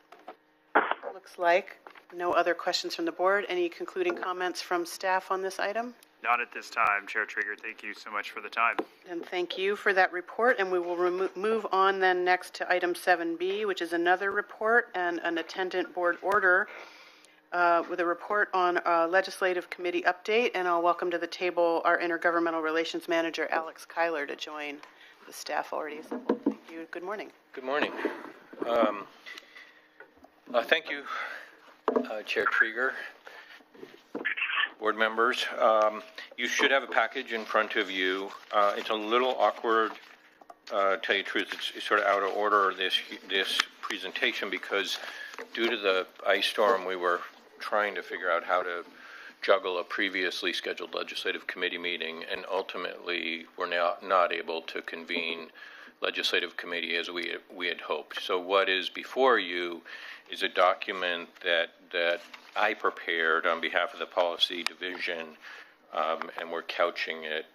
Looks like no other questions from the board. Any concluding comments from staff on this item? Not at this time, Chair Trigger. Thank you so much for the time. And thank you for that report. And we will move on then next to item 7B, which is another report and an attendant board order with a report on a legislative committee update. And I'll welcome to the table our Intergovernmental Relations Manager, Alex Kyler, to join the staff already assembled. Thank you. Good morning. Good morning. Thank you, Chair Trigger. Board members, you should have a package in front of you. It's a little awkward, tell you the truth, it's sort of out of order, this presentation, because due to the ice storm, we were trying to figure out how to juggle a previously scheduled legislative committee meeting, and ultimately we're now not able to convene legislative committee as we had hoped. So what is before you is a document that I prepared on behalf of the policy division, and we're couching it.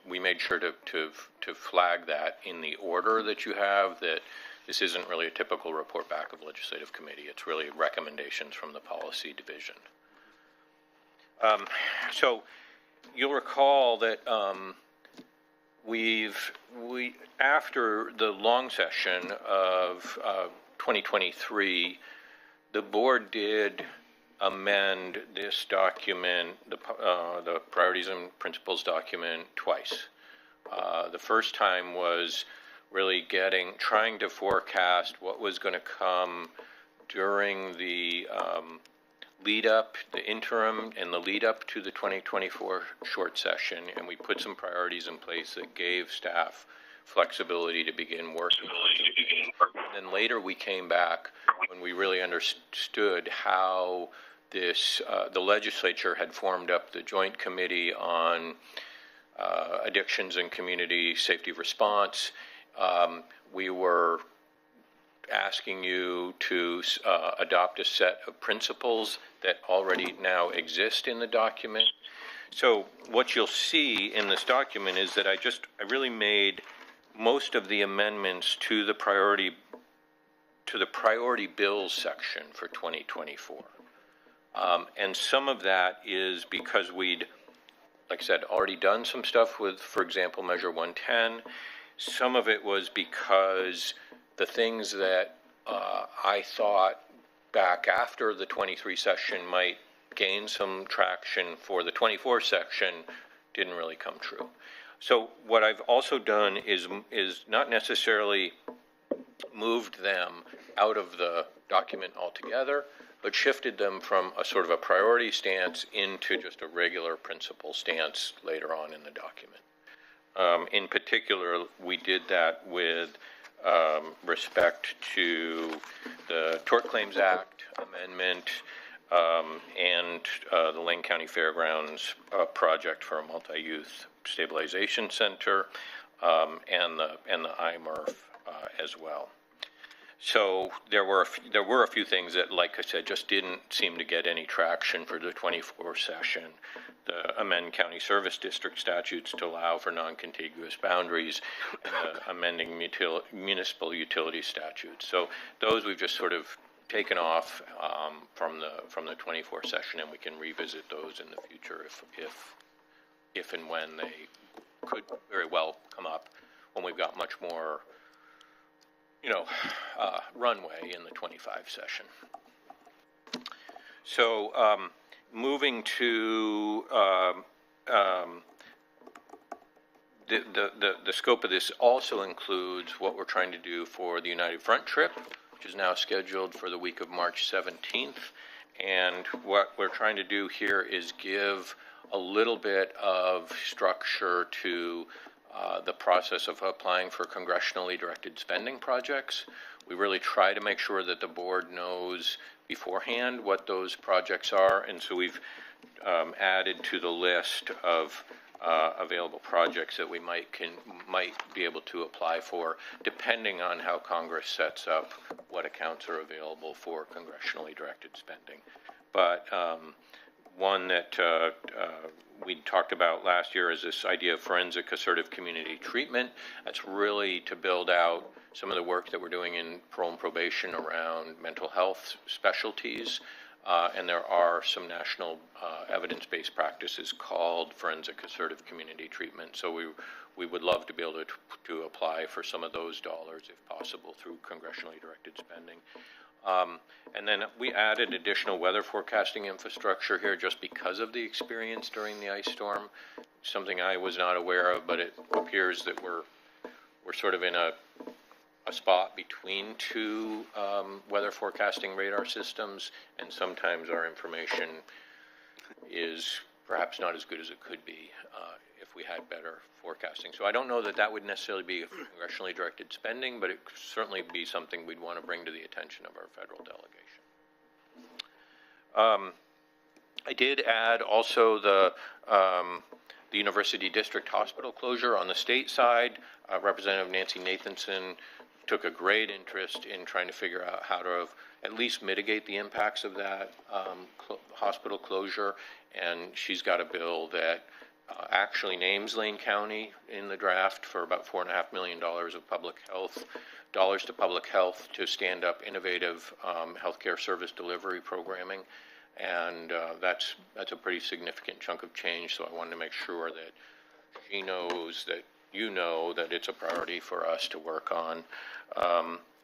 We made sure to flag that in the order that you have, that this isn't really a typical report back of legislative committee. It's really recommendations from the policy division. So you'll recall that after the long session of 2023, the board did amend this document, the priorities and principles document, twice. The first time was really trying to forecast what was going to come during the lead up, the interim and the lead up to the 2024 short session, and we put some priorities in place that gave staff flexibility to begin working. And then later we came back when we really understood how this, the legislature had formed up the Joint Committee on Addictions and Community Safety Response. We were asking you to adopt a set of principles that already now exist in the document. So what you'll see in this document is that I really made most of the amendments to the priority bills section for 2024. And some of that is because we'd, like I said, already done some stuff with, for example, Measure 110. Some of it was because the things that I thought back after the 23 session might gain some traction for the 24 section didn't really come true. So what I've also done is not necessarily moved them out of the document altogether, but shifted them from a sort of a priority stance into just a regular principle stance later on in the document. In particular, we did that with respect to the Tort Claims Act amendment and the Lane County Fairgrounds project for a multi-use Stabilization Center, and the IMRF as well. So there were a few things that, like I said, just didn't seem to get any traction for the 24 session. The amend county service district statutes to allow for non-contiguous boundaries, and amending municipal utility statutes. So those we've just sort of taken off from the 24 session, and we can revisit those in the future if and when they could very well come up when we've got much more, runway in the 25 session. So moving to the scope of this also includes what we're trying to do for the United Front trip, which is now scheduled for the week of March 17th. And what we're trying to do here is give a little bit of structure to the process of applying for congressionally directed spending projects. We really try to make sure that the board knows beforehand what those projects are, and so we've added to the list of available projects that we might be able to apply for, depending on how Congress sets up what accounts are available for congressionally directed spending. But one that we talked about last year is this idea of forensic assertive community treatment. That's really to build out some of the work that we're doing in parole and probation around mental health specialties. And there are some national evidence-based practices called forensic assertive community treatment. So we would love to be able to apply for some of those dollars, if possible, through congressionally directed spending. And then we added additional weather forecasting infrastructure here just because of the experience during the ice storm, something I was not aware of, but it appears that we're sort of in a spot between two weather forecasting radar systems, and sometimes our information is perhaps not as good as it could be if we had better forecasting. So I don't know that would necessarily be congressionally directed spending, but it could certainly be something we'd want to bring to the attention of our federal delegation. I did add also the University District Hospital closure on the state side. Representative Nancy Nathanson took a great interest in trying to figure out how to at least mitigate the impacts of that hospital closure, and she's got a bill that actually names Lane County in the draft for about $4.5 million of public health dollars to public health to stand up innovative healthcare service delivery programming, and that's a pretty significant chunk of change. So I wanted to make sure that she knows that that it's a priority for us to work on.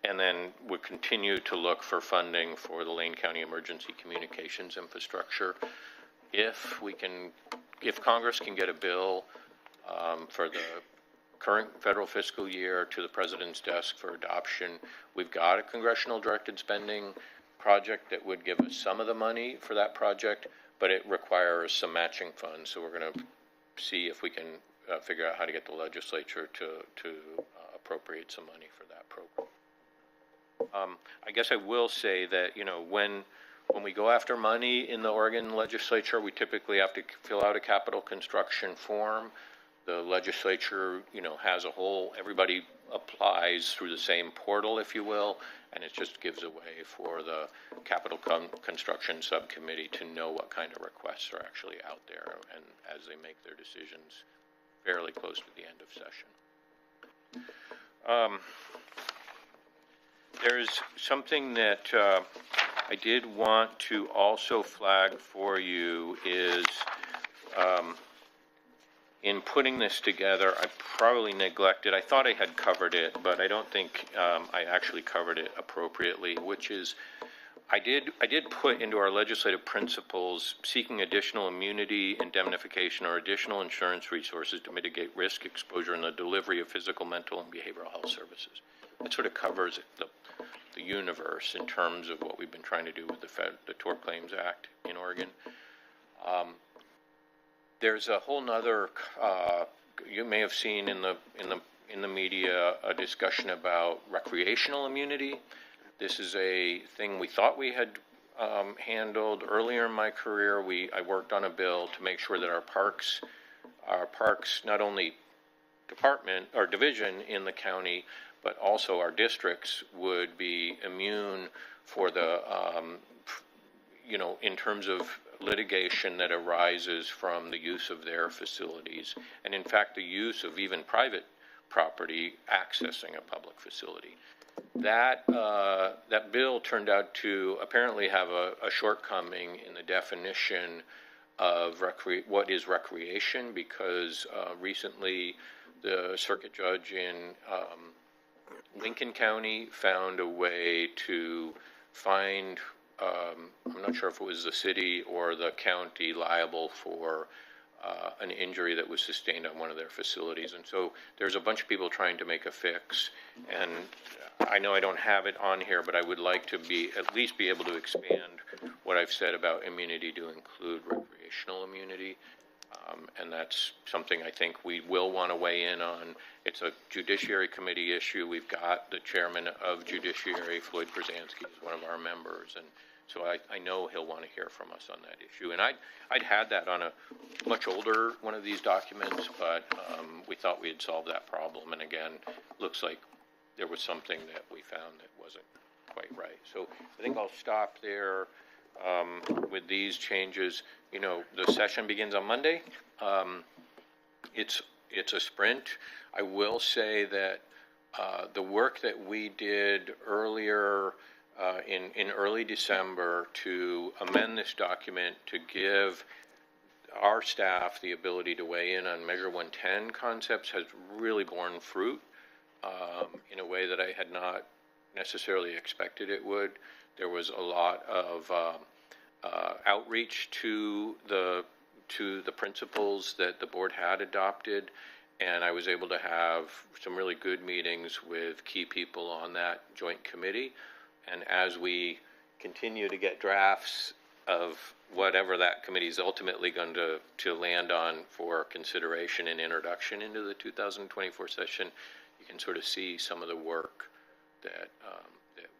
And then we'll continue to look for funding for the Lane County Emergency Communications Infrastructure. If Congress can get a bill for the current federal fiscal year to the President's desk for adoption, we've got a congressional directed spending project that would give us some of the money for that project, but it requires some matching funds. So we're going to see if we can figure out how to get the legislature to appropriate some money for that program. I guess I will say that, when we go after money in the Oregon legislature, we typically have to fill out a capital construction form. The legislature, has a whole, everybody applies through the same portal, if you will, and it just gives a way for the capital construction subcommittee to know what kind of requests are actually out there, and as they make their decisions fairly close to the end of session. There's something that I did want to also flag for you is in putting this together, I probably neglected, I thought I had covered it, but I don't think I actually covered it appropriately, which is I did put into our legislative principles seeking additional immunity, indemnification, or additional insurance resources to mitigate risk exposure in the delivery of physical, mental, and behavioral health services. That sort of covers the universe in terms of what we've been trying to do with the Tort Claims Act in Oregon. There's a whole nother, you may have seen in the media a discussion about recreational immunity. This is a thing we thought we had handled earlier in my career. I worked on a bill to make sure that our parks our parks, not only department or division in the county, but also our districts would be immune for the, in terms of litigation that arises from the use of their facilities, and in fact the use of even private property accessing a public facility. That bill turned out to apparently have a shortcoming in the definition of what is recreation, because recently the circuit judge in Lincoln County found a way to find, I'm not sure if it was the city or the county, liable for an injury that was sustained on one of their facilities. And so there's a bunch of people trying to make a fix, and I know I don't have it on here, but I would like to at least be able to expand what I've said about immunity to include recreational immunity. And that's something I think we will want to weigh in on. It's a Judiciary Committee issue. We've got the chairman of Judiciary, Floyd Brzezinski, is one of our members, and so I know he'll want to hear from us on that issue. And I'd had that on a much older one of these documents, but we thought we had solved that problem. And again, looks like there was something that we found that wasn't quite right. So I think I'll stop there with these changes. The session begins on Monday. It's a sprint. I will say that the work that we did earlier in early December to amend this document to give our staff the ability to weigh in on Measure 110 concepts has really borne fruit in a way that I had not necessarily expected it would. There was a lot of outreach to the principles that the board had adopted, and I was able to have some really good meetings with key people on that joint committee. And as we continue to get drafts of whatever that committee is ultimately going to land on for consideration and introduction into the 2024 session, you can sort of see some of the work that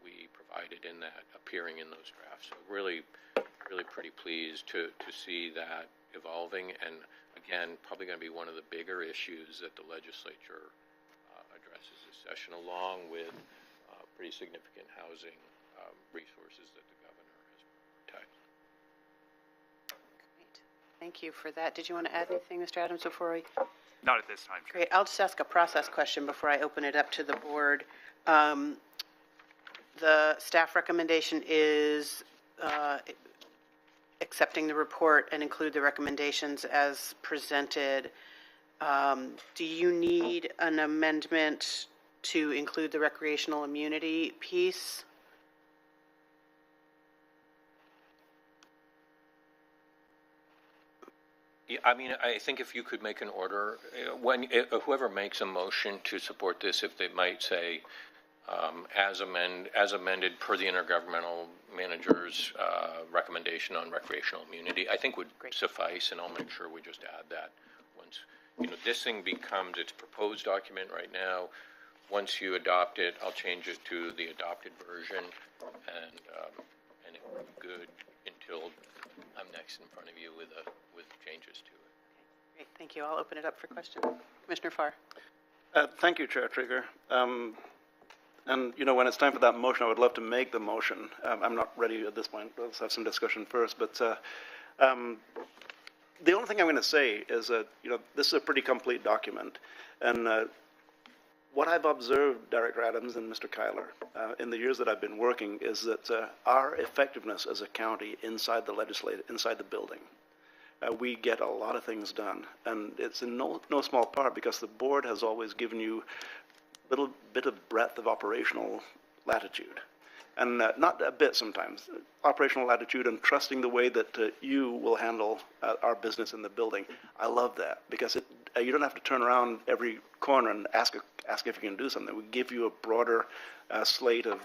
we provided in that appearing in those drafts. So really pretty pleased to see that evolving, and again, probably going to be one of the bigger issues that the legislature addresses this session, along with pretty significant housing resources that the governor has prioritized. Great. Thank you for that. Did you want to add anything, Mr. Adams, before we? Not at this time. Great. I'll just ask a process question before I open it up to the board. The staff recommendation is accepting the report and include the recommendations as presented. Do you need an amendment to include the recreational immunity piece? Yeah, I mean, I think if you could make an order, whoever makes a motion to support this, if they might say, as amended per the intergovernmental manager's recommendation on recreational immunity, I think would suffice, and I'll make sure we just add that once. This thing becomes its proposed document right now. Once you adopt it, I'll change it to the adopted version, and it will be good until I'm next in front of you with changes to it. Great, thank you. I'll open it up for questions. Commissioner Farr. Thank you, Chair Trigger. And, when it's time for that motion, I would love to make the motion. I'm not ready at this point. Let's have some discussion first. But the only thing I'm going to say is that, this is a pretty complete document. And what I've observed, Director Adams and Mr. Kyler, in the years that I've been working, is that our effectiveness as a county inside the building, we get a lot of things done. And it's in no small part because the board has always given you a little bit of breadth of operational latitude. And not a bit sometimes, operational latitude and trusting the way that you will handle our business in the building. I love that because you don't have to turn around every corner and ask if you can do something. We give you a broader slate of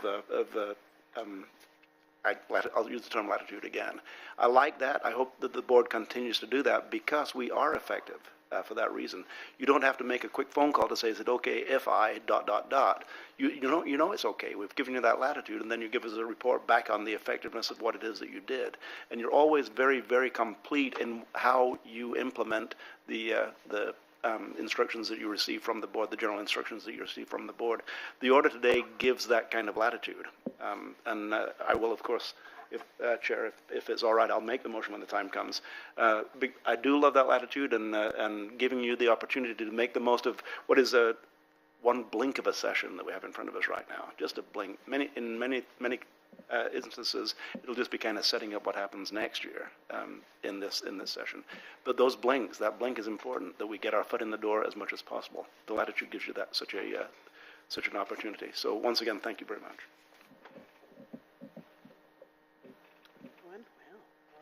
I'll use the term latitude again. I like that. I hope that the board continues to do that because we are effective. for that reason. You don't have to make a quick phone call to say, is it okay if I ... You know it's okay. We've given you that latitude, and then you give us a report back on the effectiveness of what it is that you did. And you're always very, very complete in how you implement the instructions that you receive from the board, the general instructions that you receive from the board. The order today gives that kind of latitude. I will, of course, Chair, if it's all right, I'll make the motion when the time comes. I do love that latitude and giving you the opportunity to make the most of what is one blink of a session that we have in front of us right now. Just a blink. In many instances, it'll just be kind of setting up what happens next year in this session. But those blinks, that blink is important, that we get our foot in the door as much as possible. The latitude gives you that such an opportunity. So once again, thank you very much.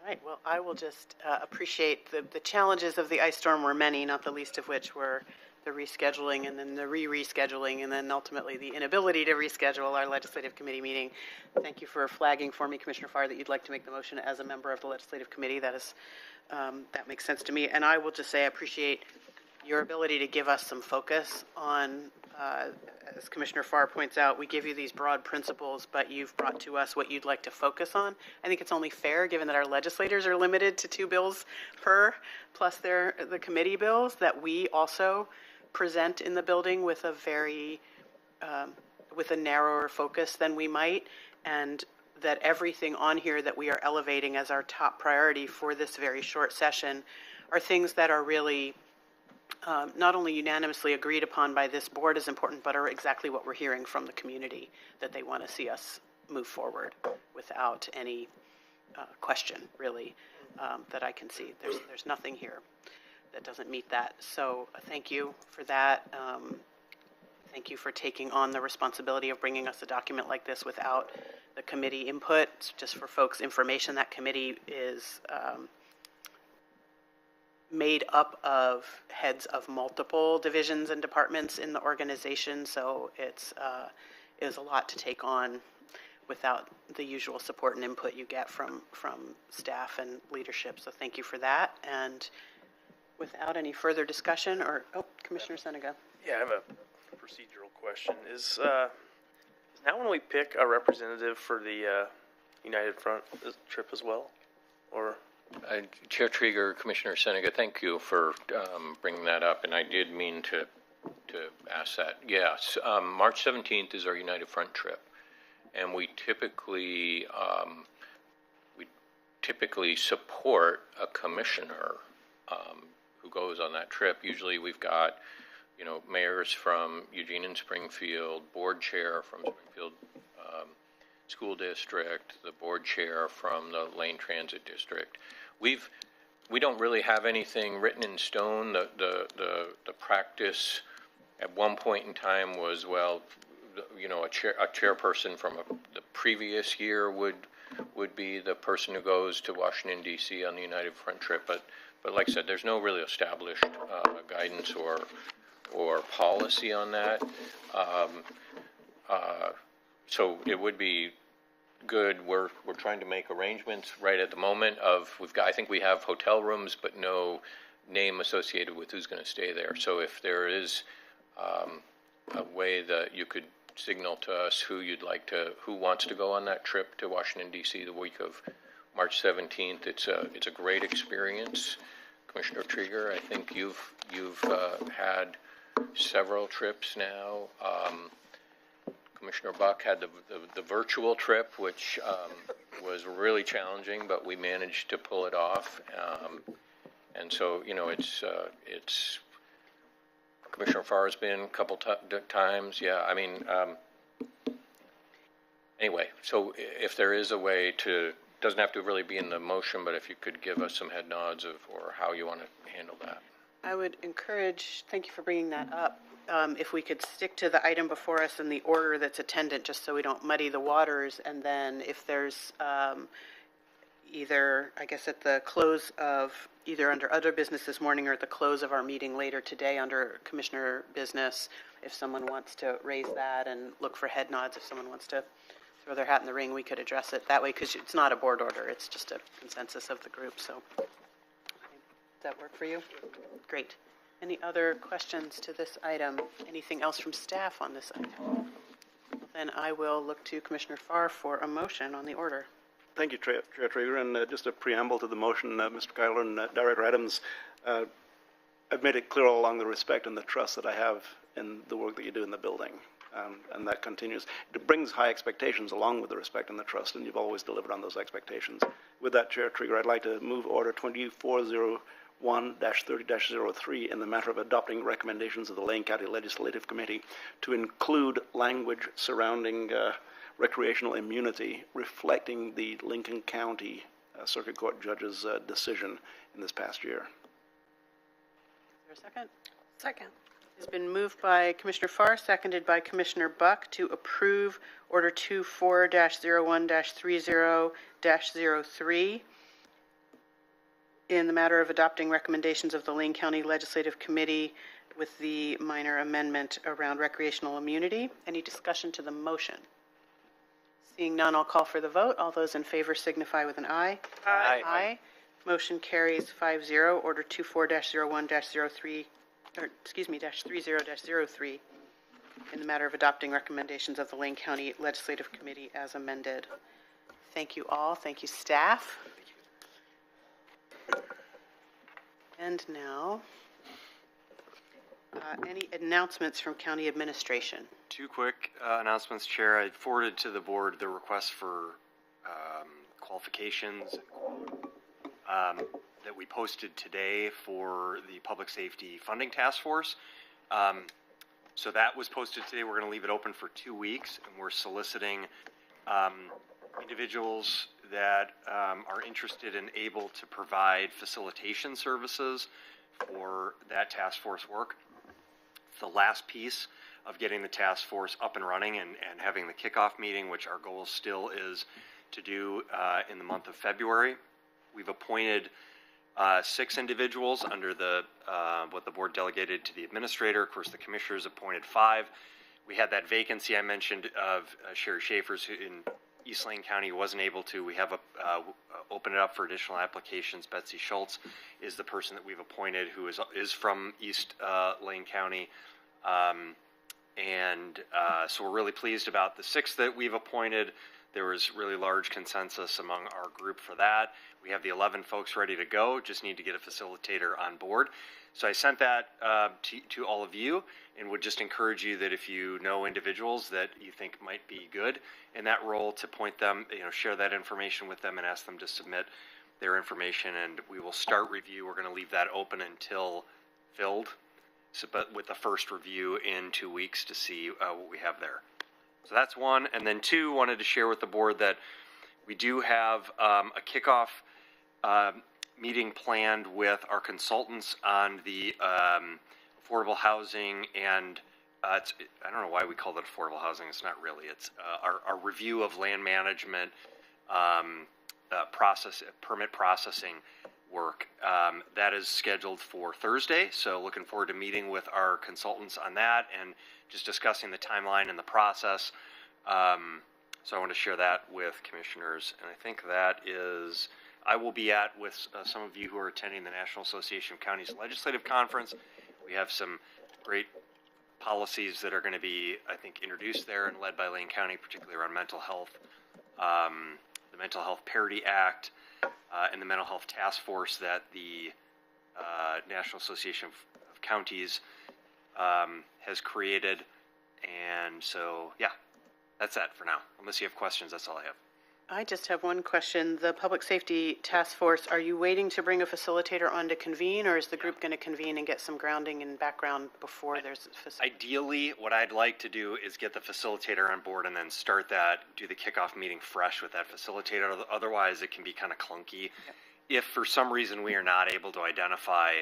All right, well, I will just appreciate the challenges of the ice storm were many, not the least of which were the rescheduling and then the rescheduling and then ultimately the inability to reschedule our legislative committee meeting. Thank you for flagging for me, Commissioner Farr, that you'd like to make the motion as a member of the legislative committee. That makes sense to me. And I will just say I appreciate your ability to give us some focus on, as Commissioner Farr points out, we give you these broad principles, but you've brought to us what you'd like to focus on. I think it's only fair, given that our legislators are limited to 2 bills per, plus the committee bills, that we also present in the building with a very, with a narrower focus than we might, and that everything on here that we are elevating as our top priority for this very short session are things that are really not only unanimously agreed upon by this board as important, but are exactly what we're hearing from the community, that they want to see us move forward without any question, really, that I can see. There's nothing here that doesn't meet that. So thank you for that. Thank you for taking on the responsibility of bringing us a document like this without the committee input. Just for folks' information, that committee is made up of heads of multiple divisions and departments in the organization, so it is a lot to take on without the usual support and input you get from staff and leadership. So thank you for that. And without any further discussion, Commissioner Senega. Yeah, I have a procedural question. Is now when we pick a representative for the United Front trip as well, or? Chair Trieger, Commissioner Senega, thank you for bringing that up, and I did mean to ask that. Yes, March 17th is our United Front trip, and we typically support a commissioner who goes on that trip. Usually we've got, mayors from Eugene and Springfield, board chair from Springfield School District, the board chair from the Lane Transit District. We don't really have anything written in stone. The practice at one point in time was, a chairperson from the previous year would be the person who goes to Washington D.C. on the United Front trip. But like I said, there's no really established guidance or policy on that. So it would be good. We're trying to make arrangements right at the moment I think we have hotel rooms, but no name associated with who's going to stay there. So if there is a way that you could signal to us who wants to go on that trip to Washington D.C. the week of March 17th, it's a great experience. Commissioner Trieger, I think you've had several trips now. Commissioner Buck had the virtual trip, which was really challenging, but we managed to pull it off. And so, it's Commissioner Farr has been a couple times. Yeah, I mean, anyway, so if there is a way doesn't have to really be in the motion, but if you could give us some head nods or how you want to handle that. I would encourage, thank you for bringing that up, if we could stick to the item before us in the order that's attendant, just so we don't muddy the waters, and then if there's either, I guess at the close of, either under other business this morning or at the close of our meeting later today under Commissioner business, if someone wants to raise that and look for head nods, if someone wants to throw their hat in the ring, we could address it that way, because it's not a board order, it's just a consensus of the group. So does that work for you? Great. Any other questions to this item? Anything else from staff on this item? Then I will look to Commissioner Farr for a motion on the order. Thank you, Chair Trigger. And just a preamble to the motion, Mr. Kyler and Director Adams, I've made it clear all along the respect and the trust that I have in the work that you do in the building. And that continues. It brings high expectations along with the respect and the trust, and you've always delivered on those expectations. With that, Chair Trigger, I'd like to move Order 2401-30-03 in the matter of adopting recommendations of the Lane County Legislative Committee to include language surrounding recreational immunity, reflecting the Lincoln County Circuit Court judge's decision in this past year. Is there a second? Second. It's been moved by Commissioner Farr, seconded by Commissioner Buck to approve Order 24-01-30-03 in the matter of adopting recommendations of the Lane County Legislative Committee with the minor amendment around recreational immunity. Any discussion to the motion? Seeing none, I'll call for the vote. All those in favor signify with an aye. Aye. Aye. Motion carries 5-0. Order 24-01-03 -30-03 in the matter of adopting recommendations of the Lane County Legislative Committee as amended. Thank you all. Thank you, staff. And now, any announcements from county administration? Two quick announcements, Chair. I forwarded to the board the request for qualifications that we posted today for the Public Safety Funding Task Force. So that was posted today. We're going to leave it open for 2 weeks, and we're soliciting individuals that are interested and able to provide facilitation services for that task force work. It's the last piece of getting the task force up and running and having the kickoff meeting, which our goal still is to do in the month of February. We've appointed 6 individuals under the what the board delegated to the administrator. Of course, the commissioners appointed 5. We had that vacancy I mentioned of Sherry Schaefer's who in East Lane County wasn't able to. We have opened it up for additional applications. Betsy Schultz is the person that we've appointed who is from East Lane County. So we're really pleased about the 6 that we've appointed. There was really large consensus among our group for that. We have the 11 folks ready to go, just need to get a facilitator on board. So I sent that to all of you and would just encourage you that if you know individuals that you think might be good in that role, to point them, share that information with them and ask them to submit their information, and we will start review. We're going to leave that open until filled, but with the first review in 2 weeks to see what we have there. So that's 1. And then 2, wanted to share with the board that we do have a kickoff meeting planned with our consultants on the affordable housing and I don't know why we call it affordable housing. It's not really. It's our review of land management permit processing work. That is scheduled for Thursday, so looking forward to meeting with our consultants on that and just discussing the timeline and the process. So I want to share that with commissioners, and I think that is, I will be at with some of you who are attending the National Association of Counties Legislative Conference. We have some great policies that are going to be, I think, introduced there and led by Lane County, particularly around mental health, the Mental Health Parity Act, and the Mental Health Task Force that the National Association of Counties has created. And so, yeah, that's that for now. Unless you have questions, that's all I have. I just have one question. The Public Safety Task Force, are you waiting to bring a facilitator on to convene, or is the group going to convene and get some grounding and background before there's a facilitator? Ideally, what I'd like to do is get the facilitator on board and then start do the kickoff meeting fresh with that facilitator. Otherwise, it can be kind of clunky. Yep. If for some reason we are not able to identify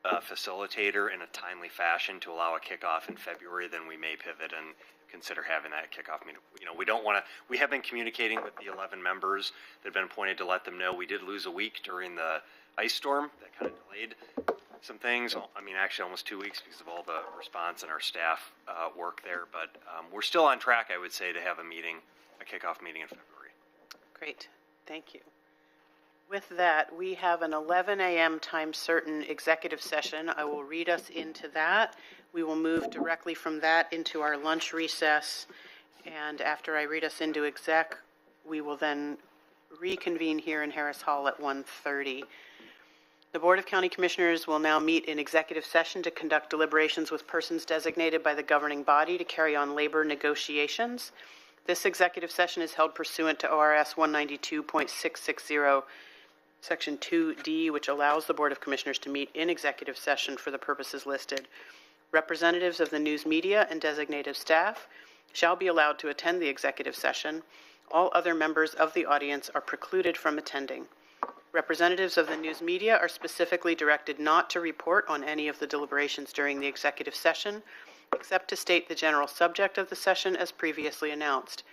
a facilitator in a timely fashion to allow a kickoff in February, then we may pivot and consider having that kickoff meeting. We don't want to. We have been communicating with the 11 members that have been appointed to let them know we did lose a week during the ice storm. That kind of delayed some things. I mean, actually almost 2 weeks because of all the response and our staff work there. But we're still on track, I would say, to have a kickoff meeting in February. Great. Thank you. With that, we have an 11 a.m. time certain executive session. I will read us into that. We will move directly from that into our lunch recess. And after I read us into exec, we will then reconvene here in Harris Hall at 1:30. The Board of County Commissioners will now meet in executive session to conduct deliberations with persons designated by the governing body to carry on labor negotiations. This executive session is held pursuant to ORS 192.660, Section 2D, which allows the Board of Commissioners to meet in executive session for the purposes listed. Representatives of the news media and designated staff shall be allowed to attend the executive session. All other members of the audience are precluded from attending. Representatives of the news media are specifically directed not to report on any of the deliberations during the executive session, except to state the general subject of the session as previously announced.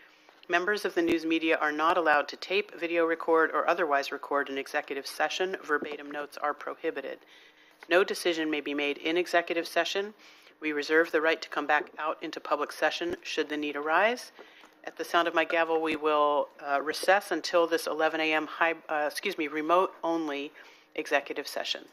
Members of the news media are not allowed to tape, video record, or otherwise record an executive session. Verbatim notes are prohibited. No decision may be made in executive session. We reserve the right to come back out into public session should the need arise. At the sound of my gavel, we will recess until this 11 a.m. remote-only executive session.